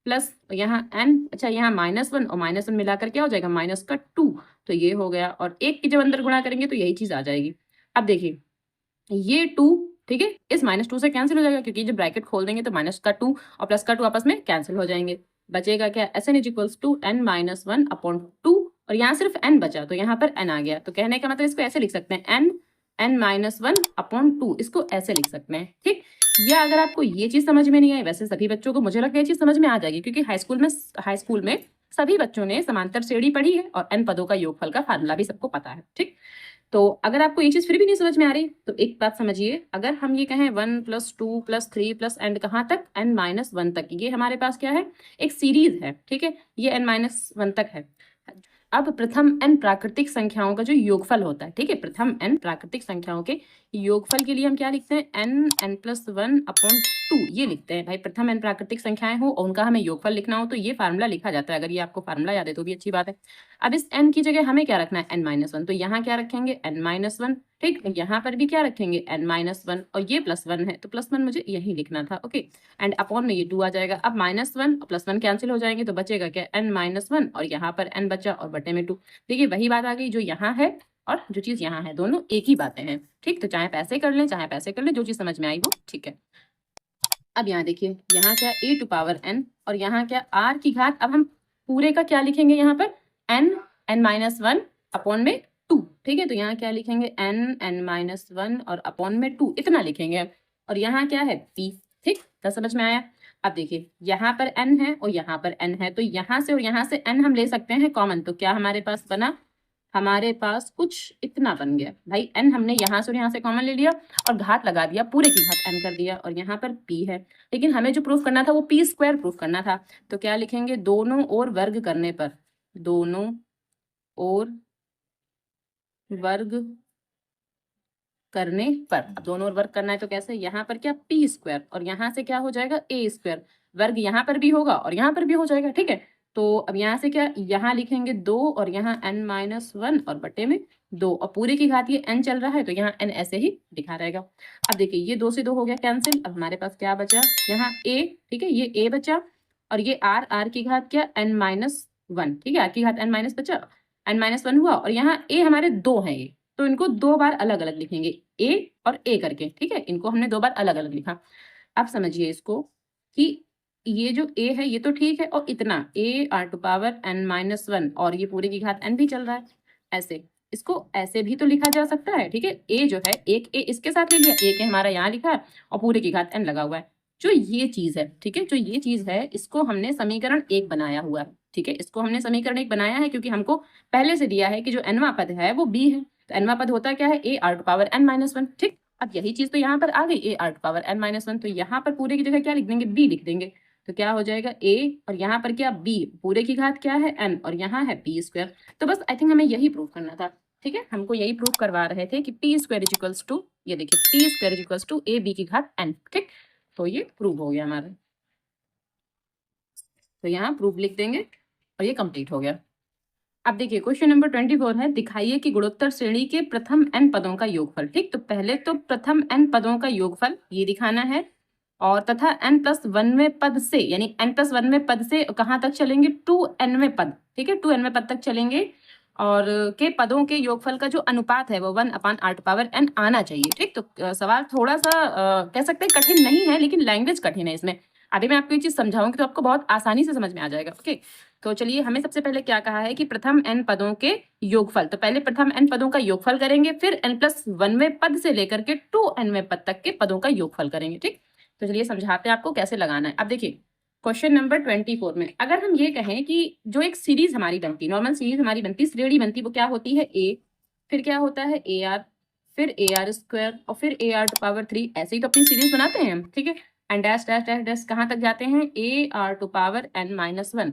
प्लस यहाँ n, अच्छा यहाँ -1 और -1 मिलाकर क्या हो जाएगा, -2, तो ये हो गया। और 1 की जब अंदर गुणा करेंगे तो यही चीज आ जाएगी। अब देखिए ये 2, ठीक है, इस -2 से कैंसिल हो जाएगा, क्योंकि जब ब्रैकेट खोल देंगे तो -2 और +2 आपस में कैंसिल हो जाएंगे। बचेगा क्या, Sn = n-1/2, और यहाँ सिर्फ n बचा तो यहाँ पर n आ गया। तो कहने का मतलब इसको ऐसे लिख सकते हैं, n-1/2, इसको ऐसे लिख सकते हैं। ठीक, या अगर आपको ये चीज समझ में नहीं आई, वैसे सभी बच्चों को मुझे लगता है ये चीज समझ में आ जाएगी, क्योंकि हाई स्कूल में सभी बच्चों ने समांतर श्रेणी पढ़ी है और n पदों का योगफल का फार्मूला भी सबको पता है। ठीक, तो अगर आपको ये चीज फिर भी नहीं समझ में आ रही तो एक बात समझिए, अगर हम ये कहें 1 + 2 + 3 प्लस एंड कहाँ तक, n-1 तक, ये हमारे पास क्या है, एक सीरीज है। ठीक है, ये n-1 तक है। अब प्रथम n प्राकृतिक संख्याओं का जो योगफल होता है, ठीक है, प्रथम n प्राकृतिक संख्याओं के योगफल के लिए हम क्या लिखते हैं, n+1/2, ये लिखते हैं भाई। प्रथम n प्राकृतिक संख्याएं हो और उनका हमें योगफल लिखना हो तो ये फार्मूला लिखा जाता है। अगर ये आपको फार्मूला याद है तो भी अच्छी बात है। अब इस n की जगह हमें क्या रखना है, n-1, तो यहाँ क्या रखेंगे, n-1। ठीक, यहाँ पर भी क्या रखेंगे, n-1, और ये +1 है तो +1 मुझे यही लिखना था, ओके। एंड अपॉन में ये 2 आ जाएगा। अब -1 और +1 कैंसिल हो जाएंगे तो बचेगा क्या, n-1, और यहाँ पर n बचा और बटे में 2। देखिए वही बात आ गई, जो यहाँ है और जो चीज यहाँ है दोनों एक ही बातें हैं। ठीक, तो चाहे पैसे कर लें चाहे पैसे कर लें, जो चीज समझ में आई वो ठीक है। अब यहाँ देखिए, यहाँ क्या a⁻n और यहाँ क्या r की घात। अब हम पूरे का क्या लिखेंगे, यहाँ पर n-1 अपॉन में 2। ठीक है, तो यहाँ क्या लिखेंगे, n-1 और अपॉन में 2, इतना लिखेंगे। और यहाँ क्या है, p। ठीक, तो समझ में आया। अब देखिए यहाँ पर n है और यहाँ पर n है, तो यहाँ से और यहाँ से n हम ले सकते हैं कॉमन। तो क्या हमारे पास बना, हमारे पास कुछ इतना बन गया भाई, n हमने यहाँ से और यहाँ से कॉमन ले लिया और घात लगा दिया, पूरे की घात n कर दिया, और यहाँ पर p है। लेकिन हमें जो प्रूफ करना था वो p² प्रूफ करना था। तो क्या लिखेंगे, दोनों ओर वर्ग करने पर, दोनों ओर वर्ग करने पर, अब दोनों ओर वर्ग करना है तो कैसे, यहाँ पर क्या p² और यहाँ से क्या हो जाएगा a², वर्ग यहाँ पर भी होगा और यहाँ पर भी हो जाएगा। ठीक है, तो अब यहाँ से क्या, यहाँ लिखेंगे 2 और यहाँ n-1 और बटे में 2 और पूरे की घात ये n चल रहा है तो यहाँ n ऐसे ही लिखा रहेगा। अब देखिए ये 2 से 2 हो गया कैंसिल। अब हमारे पास क्या बचा, यहाँ a, ठीक है, ये a बचा और ये r की घात क्या, n-1, ठीक है, r की घात n- बचा, n-1 हुआ और यहाँ a हमारे 2 हैं ये, तो इनको 2 बार अलग अलग लिखेंगे, a और a करके, ठीक है, इनको हमने 2 बार अलग अलग लिखा। अब समझिए इसको कि ये जो a है ये तो ठीक है और इतना ar⁻n-1 और ये पूरे की घात n भी चल रहा है, ऐसे इसको ऐसे भी तो लिखा जा सकता है, ठीक है। a जो है एक a इसके साथ ले लिया, एक हमारा यहाँ लिखा है और पूरे की घात n लगा हुआ है। जो ये चीज है, ठीक है, जो ये चीज है इसको हमने समीकरण 1 बनाया हुआ है, ठीक है, इसको हमने समीकरण 1 बनाया है क्योंकि हमको पहले से दिया है कि जो nवां पद है वो b है, तो nवां पद होता क्या है, ar⁻n-1, ठीक। अब यही चीज तो यहाँ पर आ गई, ar⁻n-1, तो यहाँ पर पूरे की जगह क्या लिख देंगे, b लिख देंगे, तो क्या हो जाएगा a और यहाँ पर क्या b, पूरे की घात क्या है n और यहाँ है p²। तो बस आई थिंक हमें यही प्रूव करना था, ठीक है, हमको यही प्रूव करवा रहे थे कि p², ये देखिए p² a b की घात n, ठीक। तो ये प्रूव हो गया हमारा, तो यहाँ प्रूफ लिख देंगे और ये कंप्लीट हो गया। अब देखिए क्वेश्चन नंबर 24 है, दिखाइए कि गुणोत्तर श्रेणी के प्रथम n पदों का योगफल, ठीक। तो पहले तो प्रथम n पदों का योगफल ये दिखाना है और तथा n+1वें पद से, यानी n+1वें पद से कहाँ तक चलेंगे, 2nवें पद, ठीक है, 2nवें पद तक चलेंगे और के पदों के योगफल का जो अनुपात है वो 1/r⁴n आना चाहिए, ठीक। तो सवाल थोड़ा सा कह सकते हैं कठिन नहीं है, लेकिन लैंग्वेज कठिन है इसमें। अभी मैं आपको ये चीज समझाऊंगी तो आपको बहुत आसानी से समझ में आ जाएगा, ओके। तो चलिए, हमें सबसे पहले क्या कहा है कि प्रथम n पदों के योगफल, तो पहले प्रथम n पदों का योगफल करेंगे, फिर n+1वें पद से लेकर के 2nवें पद तक के पदों का योगफल करेंगे, ठीक। तो चलिए समझाते हैं आपको कैसे लगाना है। अब देखिए क्वेश्चन नंबर 24 में अगर हम ये कहें कि जो एक सीरीज हमारी बनती, नॉर्मल सीरीज हमारी बनती, श्रेणी बनती, वो क्या होती है, a, फिर क्या होता है ar, फिर ar² और फिर ar⁻3, ऐसे ही तो अपनी सीरीज बनाते हैं हम, ठीक है, and dash dash dash dash कहाँ तक जाते हैं, ar⁻n-1।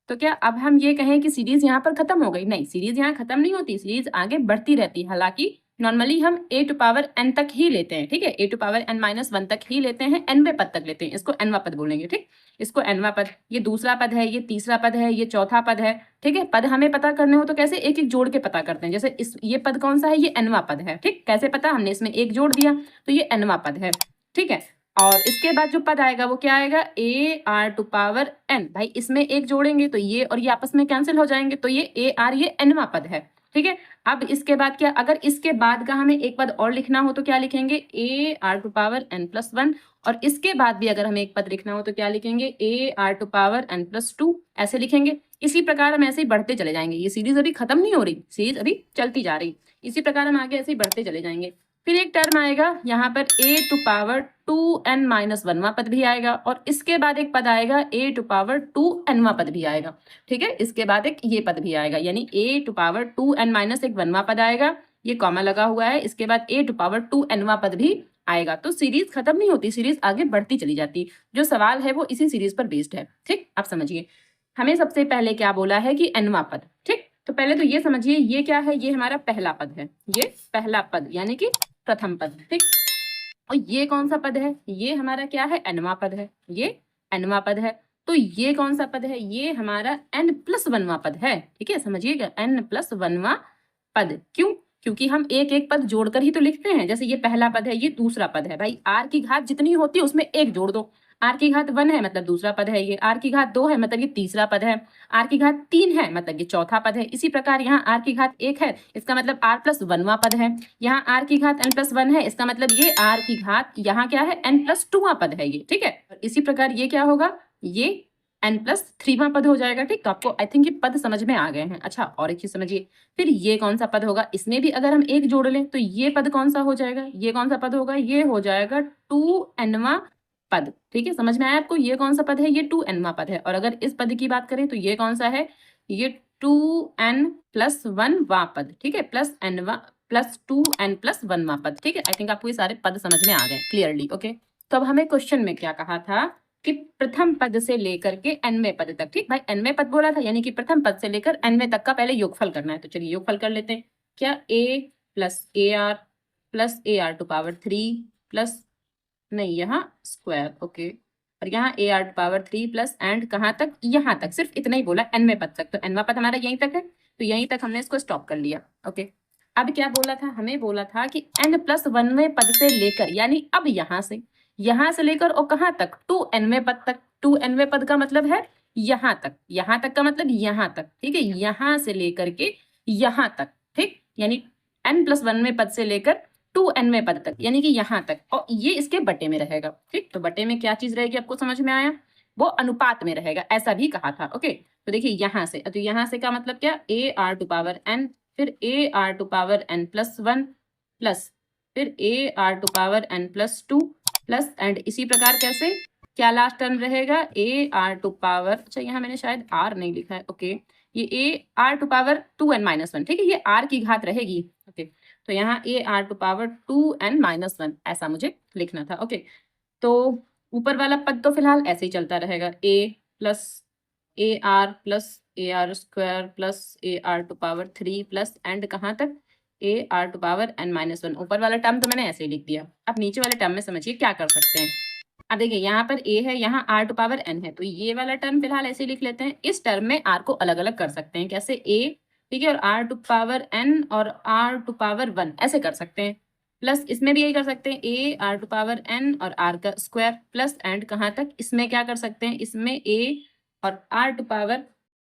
तो क्या अब हम ये कहें कि सीरीज यहाँ पर खत्म हो गई, नहीं, सीरीज यहाँ खत्म नहीं होती, सीरीज आगे बढ़ती रहती है। हालांकि नॉर्मली हम a⁻n तक ही लेते हैं, ठीक है, a⁻n-1 तक ही लेते हैं, nवें पद तक लेते हैं, इसको nवां पद बोलेंगे, ठीक। इसको nवां पद, ये दूसरा पद है, ये तीसरा पद है, ये चौथा पद है, ठीक है। पद हमें पता करने हो तो कैसे, एक एक जोड़ के पता करते हैं। जैसे इस ये पद कौन सा है, ये nवां पद है, ठीक, कैसे पता, हमने इसमें एक जोड़ दिया तो ये nवां पद है, ठीक है। और इसके बाद जो पद आएगा वो क्या आएगा, ar⁻n, भाई इसमें एक जोड़ेंगे तो ये और ये आपस में कैंसिल हो जाएंगे, तो ये ar, ये nवां पद है, ठीक है। अब इसके बाद क्या, अगर इसके बाद का हमें एक पद और लिखना हो तो क्या लिखेंगे, ar⁻n+1, और इसके बाद भी अगर हमें एक पद लिखना हो तो क्या लिखेंगे, ar⁻n+2, ऐसे लिखेंगे। इसी प्रकार हम ऐसे ही बढ़ते चले जाएंगे, ये सीरीज अभी खत्म नहीं हो रही, सीरीज अभी चलती जा रही, इसी प्रकार हम आगे ऐसे ही बढ़ते चले जाएंगे। फिर एक टर्म आएगा यहाँ पर a⁻2n-1वां पद भी आएगा और इसके बाद एक पद आएगा a⁻2n वां पद भी आएगा, ठीक है, इसके बाद एक ये पद भी आएगा, यानी a⁻2n-1वां पद आएगा, ये कॉमा लगा हुआ है, इसके बाद a⁻2n वां पद भी आएगा। तो सीरीज खत्म नहीं होती, सीरीज आगे बढ़ती चली जाती। जो सवाल है वो इसी सीरीज पर बेस्ड है, ठीक। आप समझिए, हमें सबसे पहले क्या बोला है कि nवां पद, ठीक। तो पहले तो ये समझिए ये क्या है, ये हमारा पहला पद है, ये पहला पद यानी कि प्रथम पद, ठीक। और ये कौन सा पद है, ये हमारा क्या है, nवां पद है, ये nवां पद है। तो ये कौन सा पद है, ये हमारा n+1वां पद है, ठीक है, समझिएगा, n+1वां पद। क्यों, क्योंकि हम एक एक पद जोड़कर ही तो लिखते हैं। जैसे ये पहला पद है, ये दूसरा पद है, भाई r की घात जितनी होती है उसमें एक जोड़ दो, r की घात 1 है मतलब दूसरा पद है, ये r की घात 2 है मतलब ये तीसरा पद है, r की घात 3 है मतलब ये चौथा पद है। इसी प्रकार यहाँ r की घात 1 है, इसका मतलब r+1वां पद है। यहाँ r की घात n+1 है, इसका मतलब ये r की घात यहाँ क्या है, n+2वां पद है ये, ठीक है। और इसी प्रकार ये क्या होगा, ये n+3वां पद हो जाएगा, ठीक। तो आपको आई थिंक ये पद समझ में आ गए हैं। अच्छा, और एक चीज समझिए, फिर ये कौन सा पद होगा, इसमें भी अगर हम एक जोड़ लें तो ये पद कौन सा हो जाएगा, ये कौन सा पद होगा, ये हो जाएगा 2nवां पद, ठीक है। समझ में आया आपको, ये कौन सा पद है, ये 2nवां पद है। और अगर इस पद की बात करें तो ये कौन सा है, ये 2n+1वां पद, ठीक है, +2n+1वां पद, ठीक है। आई थिंक आपको ये सारे पद समझ में आ गए क्लियरली, ओके। तो अब हमें क्वेश्चन में क्या कहा था कि प्रथम पद से लेकर के nवें पद तक, ठीक, भाई nवें पद बोला था, यानी कि प्रथम पद से लेकर nवें तक का पहले योगफल करना है। तो चलिए योगफल कर लेते हैं। क्या, a+ar + ar⁻3 प्लस, नहीं यहाँ स्क्वायर, ओके, और यहाँ A R power 3 plus and कहाँ तक, यहाँ तक, सिर्फ इतना ही बोला, nवें पद तक। तो nवां पद हमारा यहीं तक है, तो यहीं तक हमने इसको स्टॉप कर लिया। ओके, अब क्या बोला था, हमें बोला था कि n+1वें पद से लेकर, यानी अब यहाँ से लेकर और कहाँ तक, 2nवें पद तक। 2nवें पद का मतलब है यहाँ तक का मतलब यहाँ तक, ठीक है, यहाँ से लेकर के यहाँ तक, ठीक, यानी n+1वें पद से लेकर 2nवें पद तक, यानी कि यहाँ तक, और ये इसके बटे में रहेगा। ठीक, तो बटे में क्या चीज रहेगी, आपको समझ में आया, वो अनुपात में रहेगा, ऐसा भी कहा था। ओके, तो देखिए यहाँ से, तो यहाँ से का मतलब क्या, AR⁴n, फिर AR⁴n+1 प्लस फिर AR⁴n+2 प्लस एंड इसी प्रकार कैसे, क्या लास्ट टर्म रहेगा, AR⁴, अच्छा यहाँ मैंने शायद R नहीं लिखा है। ओके, ये AR⁴2n-1, ठीक है, ये R की घात रहेगी। ओके, तो यहाँ AR⁴2n-1 ऐसा मुझे लिखना था। ओके, तो ऊपर वाला पद तो फिलहाल ऐसे ही चलता रहेगा, A plus AR plus AR² plus AR⁴3 plus and कहाँ तक, AR⁴n-1। ऊपर वाला टर्म तो मैंने ऐसे ही लिख दिया। अब नीचे वाले टर्म में समझिए क्या कर सकते हैं। अब देखिए यहाँ पर A है, यहाँ R⁴n है, तो ये वाला टर्म फिलहाल ऐसे ही लिख लेते हैं। इस टर्म में R को अलग अलग कर सकते हैं, कैसे, A, ठीक है, और R⁴n और R⁴1 ऐसे कर सकते हैं। प्लस इसमें भी यही कर सकते हैं, AR⁴n और R का स्क्वायर प्लस एंड कहाँ तक, इसमें क्या कर सकते हैं, इसमें A और R⁴,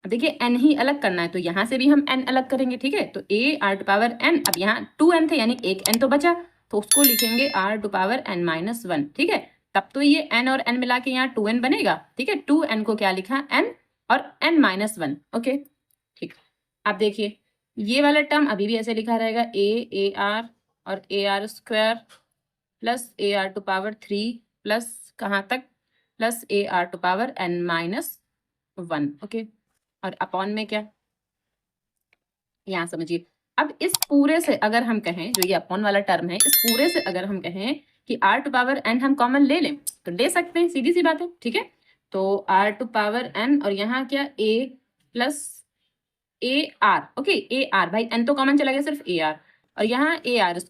देखिए n ही अलग करना है, तो यहाँ से भी हम n अलग करेंगे। ठीक है, तो AR⁴n, अब यहाँ 2n थे, यानी एक n तो बचा, तो उसको लिखेंगे R⁴n-1। ठीक है, तब तो ये n और n मिला के यहाँ 2n बनेगा। ठीक है, 2n को क्या लिखा, n और n-1। ओके, ठीक, अब देखिए ये वाला टर्म अभी भी ऐसे लिखा रहेगा, AR और AR² प्लस AR⁴3 प्लस कहाँ तक, प्लस AR⁴n-1। ओके, और अपॉन में क्या, यहाँ समझिए, अब इस पूरे से अगर हम कहें, जो ये अपॉन वाला टर्म है, इस पूरे से अगर हम कहें कि R⁴n हम कॉमन ले लें तो ले सकते हैं, सीधी सी बात है। ठीक है, तो R⁴n और यहाँ क्या, A plus AR। Okay, AR, भाई n तो कॉमन चला गया, सिर्फ AR, और यहाँ AR²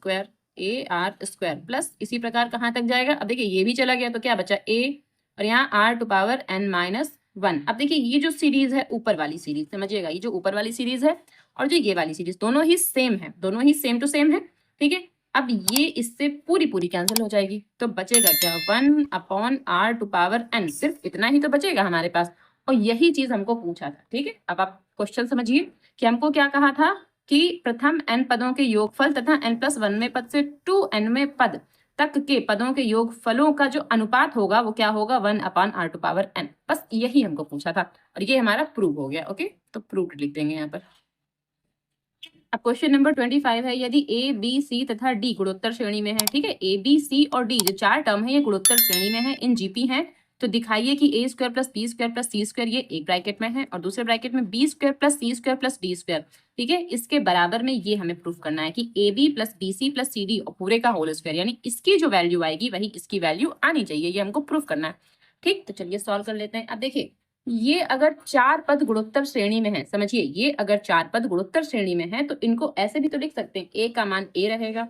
प्लस इसी प्रकार कहाँ तक जाएगा, अब देखिए ये भी चला गया, तो क्या बचा, A और यहाँ R⁴n-1। अब देखिए ये जो सीरीज है, ऊपर वाली सीरीज, समझिएगा, ये जो ऊपर वाली सीरीज है और जो ये वाली सीरीज, दोनों ही सेम है, दोनों ही सेम टू सेम है। ठीक है, अब ये इससे पूरी पूरी कैंसिल हो जाएगी, तो बचेगा क्या, 1/R⁴n, सिर्फ इतना ही तो बचेगा हमारे पास, और यही चीज हमको पूछा था। ठीक है, अब आप क्वेश्चन समझिए कि हमको क्या कहा था कि प्रथम n पदों के योगफल तथा n+1वें पद से 2nवें पद तक के पदों के योगफलों का जो अनुपात होगा वो क्या होगा, 1/R⁴n। बस यही हमको पूछा था और ये हमारा प्रूव हो गया। ओके, तो प्रूव लिख देंगे यहाँ पर। अब क्वेश्चन नंबर 25 है, यदि A, B, C तथा D गुणोत्तर श्रेणी में है। ठीक है, A, B, C और D जो चार टर्म है ये गुणोत्तर श्रेणी में है, इन GP हैं, तो दिखाइए कि A² plus B² plus C² ये एक ब्रैकेट में है और दूसरे ब्रैकेट में B² plus C² plus D²। ठीक है, इसके बराबर में ये हमें प्रूफ करना है कि AB plus BC plus CD और पूरे का होल स्क्वायर, यानी इसकी जो वैल्यू आएगी वही इसकी वैल्यू आनी चाहिए, ये हमको प्रूफ करना है। ठीक, तो चलिए सॉल्व कर लेते हैं। अब देखिए ये अगर चार पद गुणोत्तर श्रेणी में है, समझिए, ये अगर चार पद गुणोत्तर श्रेणी में है तो इनको ऐसे भी तो लिख सकते हैं, A का मान A रहेगा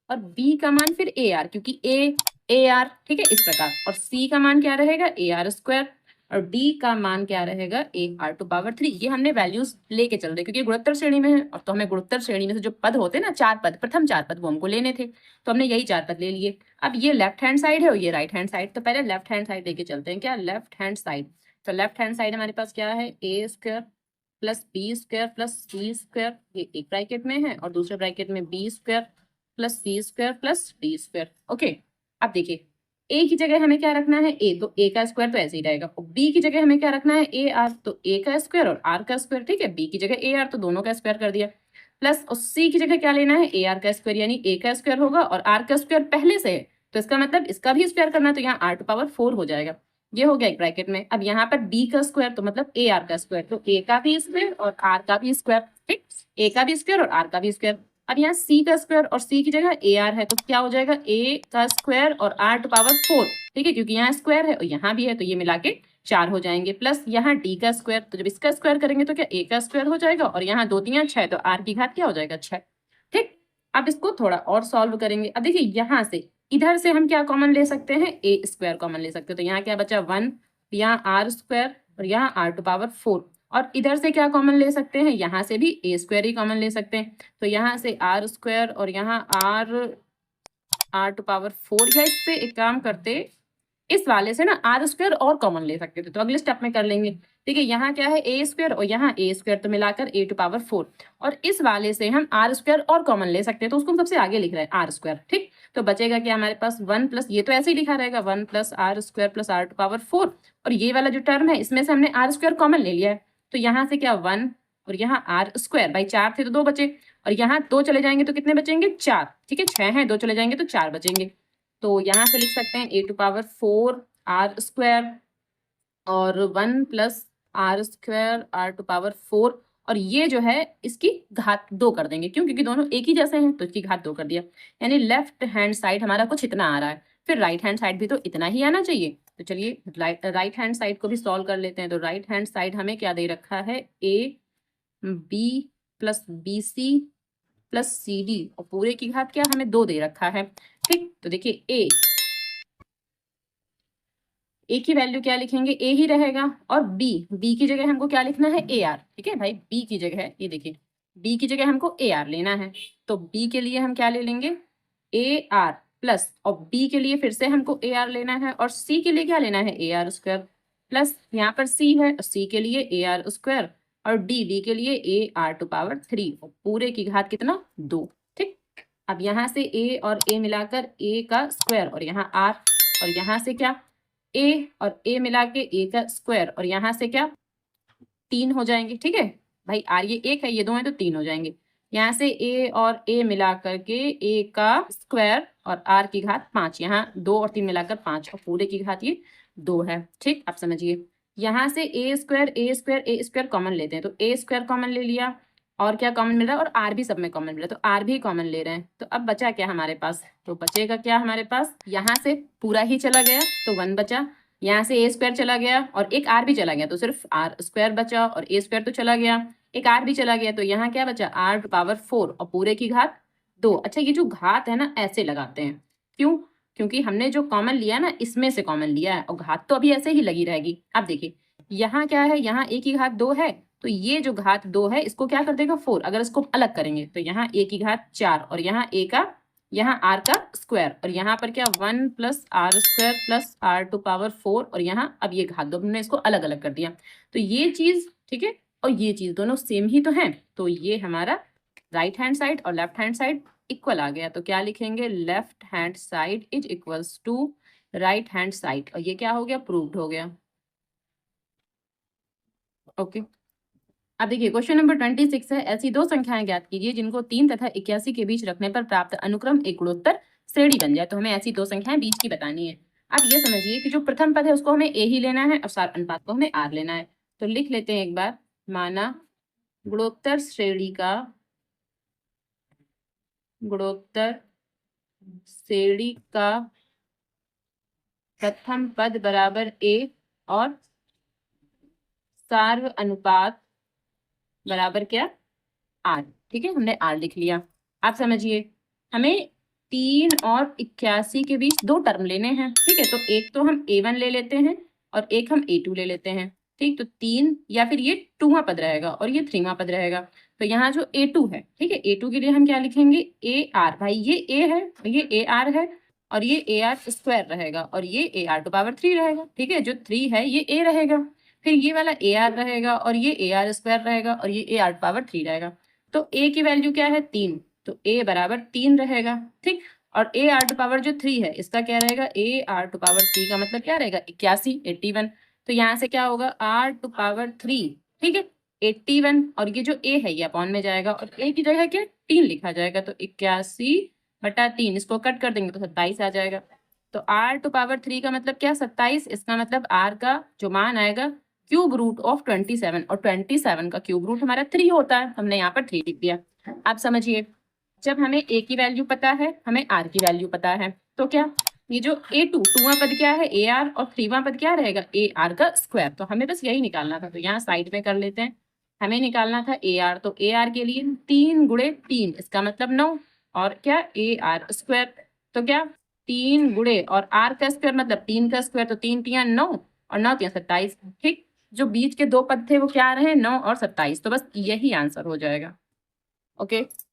और B का मान फिर AR, क्योंकि A AR, ठीक है, इस प्रकार, और C का मान क्या रहेगा, AR² और D का मान क्या रहेगा, AR⁴3। ये हमने वैल्यूज लेके चल रहे, क्योंकि गुणोत्तर श्रेणी में है और तो हमें गुणोत्तर श्रेणी में से जो पद होते हैं ना, चार पद, प्रथम चार पद, वो हमको लेने थे, तो हमने यही चार पद ले लिए। अब ये लेफ्ट हैंड साइड है और ये राइट हैंड साइड, तो पहले लेफ्ट हैंड साइड लेके चलते हैं। क्या, लेफ्ट हैंड साइड, तो लेफ्ट हैंड साइड हमारे पास क्या है, A² plus B² plus C², ये एक ब्रैकेट में है, और दूसरे ब्रैकेट में B² plus C² plus D²। Okay, अब देखिए A की जगह हमें क्या रखना है, A, तो A का स्क्वायर तो ऐसे ही रहेगा, और B की जगह हमें क्या रखना है, AR, तो A का स्क्वायर और R का स्क्वायर। ठीक है, B की जगह AR, तो दोनों का स्क्वायर कर दिया, प्लस और C की जगह क्या लेना है, AR का स्क्वायर, यानी A का स्क्वायर होगा और R का स्क्वायर पहले से है, तो इसका मतलब इसका भी स्क्वायर करना है, तो यहाँ R⁴ हो जाएगा, ये हो गया एक ब्रैकेट में। अब यहाँ पर B का स्क्वायर तो मतलब AR का स्क्वायर, तो A का भी स्क्वायर और R का भी स्क्वायर। ठीक, A का भी स्क्वायर और R का भी स्क्वायर। अब यहाँ C का स्क्वायर और C की जगह AR है, तो क्या हो जाएगा, A का स्क्वायर और R⁴। ठीक है, क्योंकि यहाँ स्क्वायर है और यहाँ भी है, तो ये मिला के 4 हो जाएंगे, प्लस यहाँ D का स्क्वायर, तो जब इसका स्क्वायर करेंगे तो क्या A का स्क्वायर हो जाएगा, और यहाँ 2 3 6, तो R की घात क्या हो जाएगा, 6। ठीक, अब इसको थोड़ा और सॉल्व करेंगे। अब देखिए यहाँ से इधर से हम क्या कॉमन ले सकते हैं, ए स्क्वायर कॉमन ले सकते हैं। तो यहाँ क्या बचा 1, यहाँ आर स्क्वायर और यहाँ आर टू पावर 4। और इधर से क्या कॉमन ले सकते हैं, यहाँ से भी ए स्क्वायर ही कॉमन ले सकते हैं। तो यहाँ से आर स्क्वायर और यहाँ आर टू पावर 4, या इससे एक काम करते, इस वाले से ना आर स्क्वायर और कॉमन ले सकते थे, तो अगले स्टेप में कर लेंगे। ठीक है, यहाँ क्या है ए स्क्वायर और यहाँ ए स्क्वायर, तो मिलाकर ए टू पावर 4। और इस वाले से हम आर स्क्वायर और कॉमन ले सकते हैं, तो उसको हम सबसे आगे लिख रहे हैं आर स्क्वायर। ठीक, तो बचेगा क्या हमारे पास 1 प्लस, ये तो ऐसे ही लिखा रहेगा 1 plus R square plus R to power 4। और ये वाला जो टर्म है इसमें से हमने आर स्क्वायर कॉमन ले लिया है, तो यहाँ से क्या 1 और यहाँ आर स्क्वायर, भाई 4 थे तो 2 बचे, और यहाँ 2 चले जाएंगे तो कितने बचेंगे 4। ठीक है, 6 हैं, 2 चले जाएंगे तो 4 बचेंगे। तो यहाँ से लिख सकते हैं A to power 4 R square और 1 plus R square R to power 4, और ये जो है इसकी घात 2 कर देंगे, क्यों, क्योंकि दोनों एक ही जैसे हैं, तो इसकी घात 2 कर दिया। यानी लेफ्ट हैंड साइड हमारा कुछ इतना आ रहा है, फिर राइट हैंड साइड भी तो इतना ही आना चाहिए। तो चलिए राइट हैंड साइड को भी सॉल्व कर लेते हैं। तो राइट हैंड साइड हमें क्या दे रखा है, A B plus B C plus C D, और पूरे की घात क्या हमें 2 दे रखा है। ठीक, तो देखिए ए की वैल्यू क्या लिखेंगे, ए ही रहेगा, और बी की जगह हमको क्या लिखना है, ए आर। ठीक है भाई, बी की जगह ये देखिए, बी की जगह हमको ए आर लेना है। तो बी के लिए हम क्या ले लेंगे, ए आर प्लस, और बी के लिए फिर से हमको ए आर लेना है, और सी के लिए क्या लेना है, ए आर स्क्वायर प्लस, यहाँ पर सी है, सी के लिए ए आर स्क्वायर, और डी के लिए ए आर टू पावर 3, और पूरे की घात कितना 2। ठीक, अब यहाँ से ए और ए मिलाकर ए का स्क्वायर, और यहाँ आर, और यहाँ से क्या ए और ए मिला के ए का स्क्वायर, और यहाँ से क्या 3 हो जाएंगे। ठीक है भाई, आर ये 1 है, ये 2 है, तो 3 हो जाएंगे। यहाँ से ए और ए मिला करके ए का स्क्वायर और आर की घात 5, यहाँ 2 और 3 मिलाकर 5, और पूरे की घात ये 2 है। ठीक, आप समझिए, यहाँ से ए स्क्वायर कॉमन लेते हैं, तो ए स्क्वायर कॉमन ले लिया, और क्या कॉमन मिल रहा है, और आर भी सब में कॉमन मिल रहा है, तो आर भी कॉमन ले रहे हैं। तो अब बचा क्या हमारे पास, तो बचेगा क्या हमारे पास, यहाँ से पूरा ही चला गया तो 1 बचा, यहाँ से ए स्क्वायर चला गया और एक आर भी चला गया, तो सिर्फ आर स्क्वायर बचा, और ए स्क्वायर तो चला गया, एक आर भी चला गया, तो यहाँ क्या बचा आर टू पावर 4, और पूरे की घात 2। अच्छा, ये जो घात है ना ऐसे लगाते हैं, क्यों, क्योंकि हमने जो कॉमन लिया ना इसमें से कॉमन लिया है, और घात तो अभी ऐसे ही लगी रहेगी। अब देखिए यहाँ क्या है, यहाँ ए की घात 2 है, तो ये जो घात 2 है इसको क्या कर देगा 4। अगर इसको अलग करेंगे तो यहाँ ए की घात 4, और यहाँ ए का, यहाँ आर का स्क्वायर, और यहाँ पर क्या 1 plus R square plus R to power 4, और यहाँ अब ये घात 2 हमने इसको अलग अलग कर दिया, तो ये चीज ठीक है, और ये चीज दोनों सेम ही तो है, तो ये हमारा राइट हैंड साइड और लेफ्ट हैंड साइड इक्वल आ गया। तो क्या लिखेंगे, left hand side is equals to right hand side, और ये क्या हो गया, प्रूव्ड हो गया। ओके, अब देखिए क्वेश्चन नंबर 26 है, ऐसी 2 संख्याएं ज्ञात कीजिए जिनको 3 तथा 81 के बीच रखने पर प्राप्त अनुक्रम एक गुणोत्तर श्रेणी बन जाए। तो हमें ऐसी 2 संख्याएं बीच की बतानी है। अब ये समझिए कि जो प्रथम पद है उसको हमें ए ही लेना है, और सार अनुपात को हमें आर लेना है। तो लिख लेते हैं एक बार, माना गुणोत्तर श्रेणी का प्रथम पद बराबर ए और सार्व अनुपात बराबर क्या, आर। ठीक है, हमने आर लिख लिया। आप समझिए, हमें 3 और 81 के बीच 2 टर्म लेने हैं। ठीक है, तो एक तो हम a1 ले लेते हैं और एक हम a2 ले लेते हैं। ठीक, तो 3 या फिर ये 2वां पद रहेगा और ये 3वां पद रहेगा। तो यहाँ जो a2 है, ठीक है, a2 के लिए हम क्या लिखेंगे, ए आर, भाई ये a है, ये ए आर है, और ये ए आर स्क्वायर रहेगा, और ये ए आर टू पावर 3 रहेगा। ठीक है, जो 3 है ये a रहेगा, फिर ये वाला ए आर रहेगा, और ये ए आर स्क्वायर रहेगा, और ये ए आर टू पावर 3 रहेगा। तो a की वैल्यू क्या है 3, तो a बराबर 3 रहेगा। ठीक, और ए आर टू पावर जो 3 है इसका क्या रहेगा, ए आर टू पावर 3 का मतलब क्या रहेगा 81। तो यहाँ से क्या होगा आर टू पावर 3, ठीक है 81, और ये जो a है ये अपॉन में जाएगा, और a की जगह क्या 3 लिखा जाएगा, तो 81/3, इसको कट कर देंगे तो 27 आ जाएगा। तो आर टू पावर 3 का मतलब क्या 27, इसका मतलब आर का जो मान आएगा क्यूब रूट ऑफ 27, और 27 का क्यूब रूट हमारा 3 होता है, हमने यहाँ पर 3 लिख दिया। आप समझिए, जब हमें a की वैल्यू पता है, हमें r की वैल्यू पता है, तो क्या ये जो a2 2वां पद क्या है ए आर, और 3वां पद क्या रहेगा ए आर का स्क्वायर, तो हमें बस यही निकालना था। तो यहाँ साइड में कर लेते हैं, हमें निकालना था ए आर, तो ए आर के लिए 3 × 3 इसका मतलब 9, और क्या ए आर स्क्वायर, तो क्या 3 गुणे और r का स्क्वायर मतलब 3 का स्क्वायर, तो 3 तिया 9 और 9 तिया 27। ठीक, जो बीच के दो पद थे वो क्या रहे, 9 और 27, तो बस यही आंसर हो जाएगा। ओके।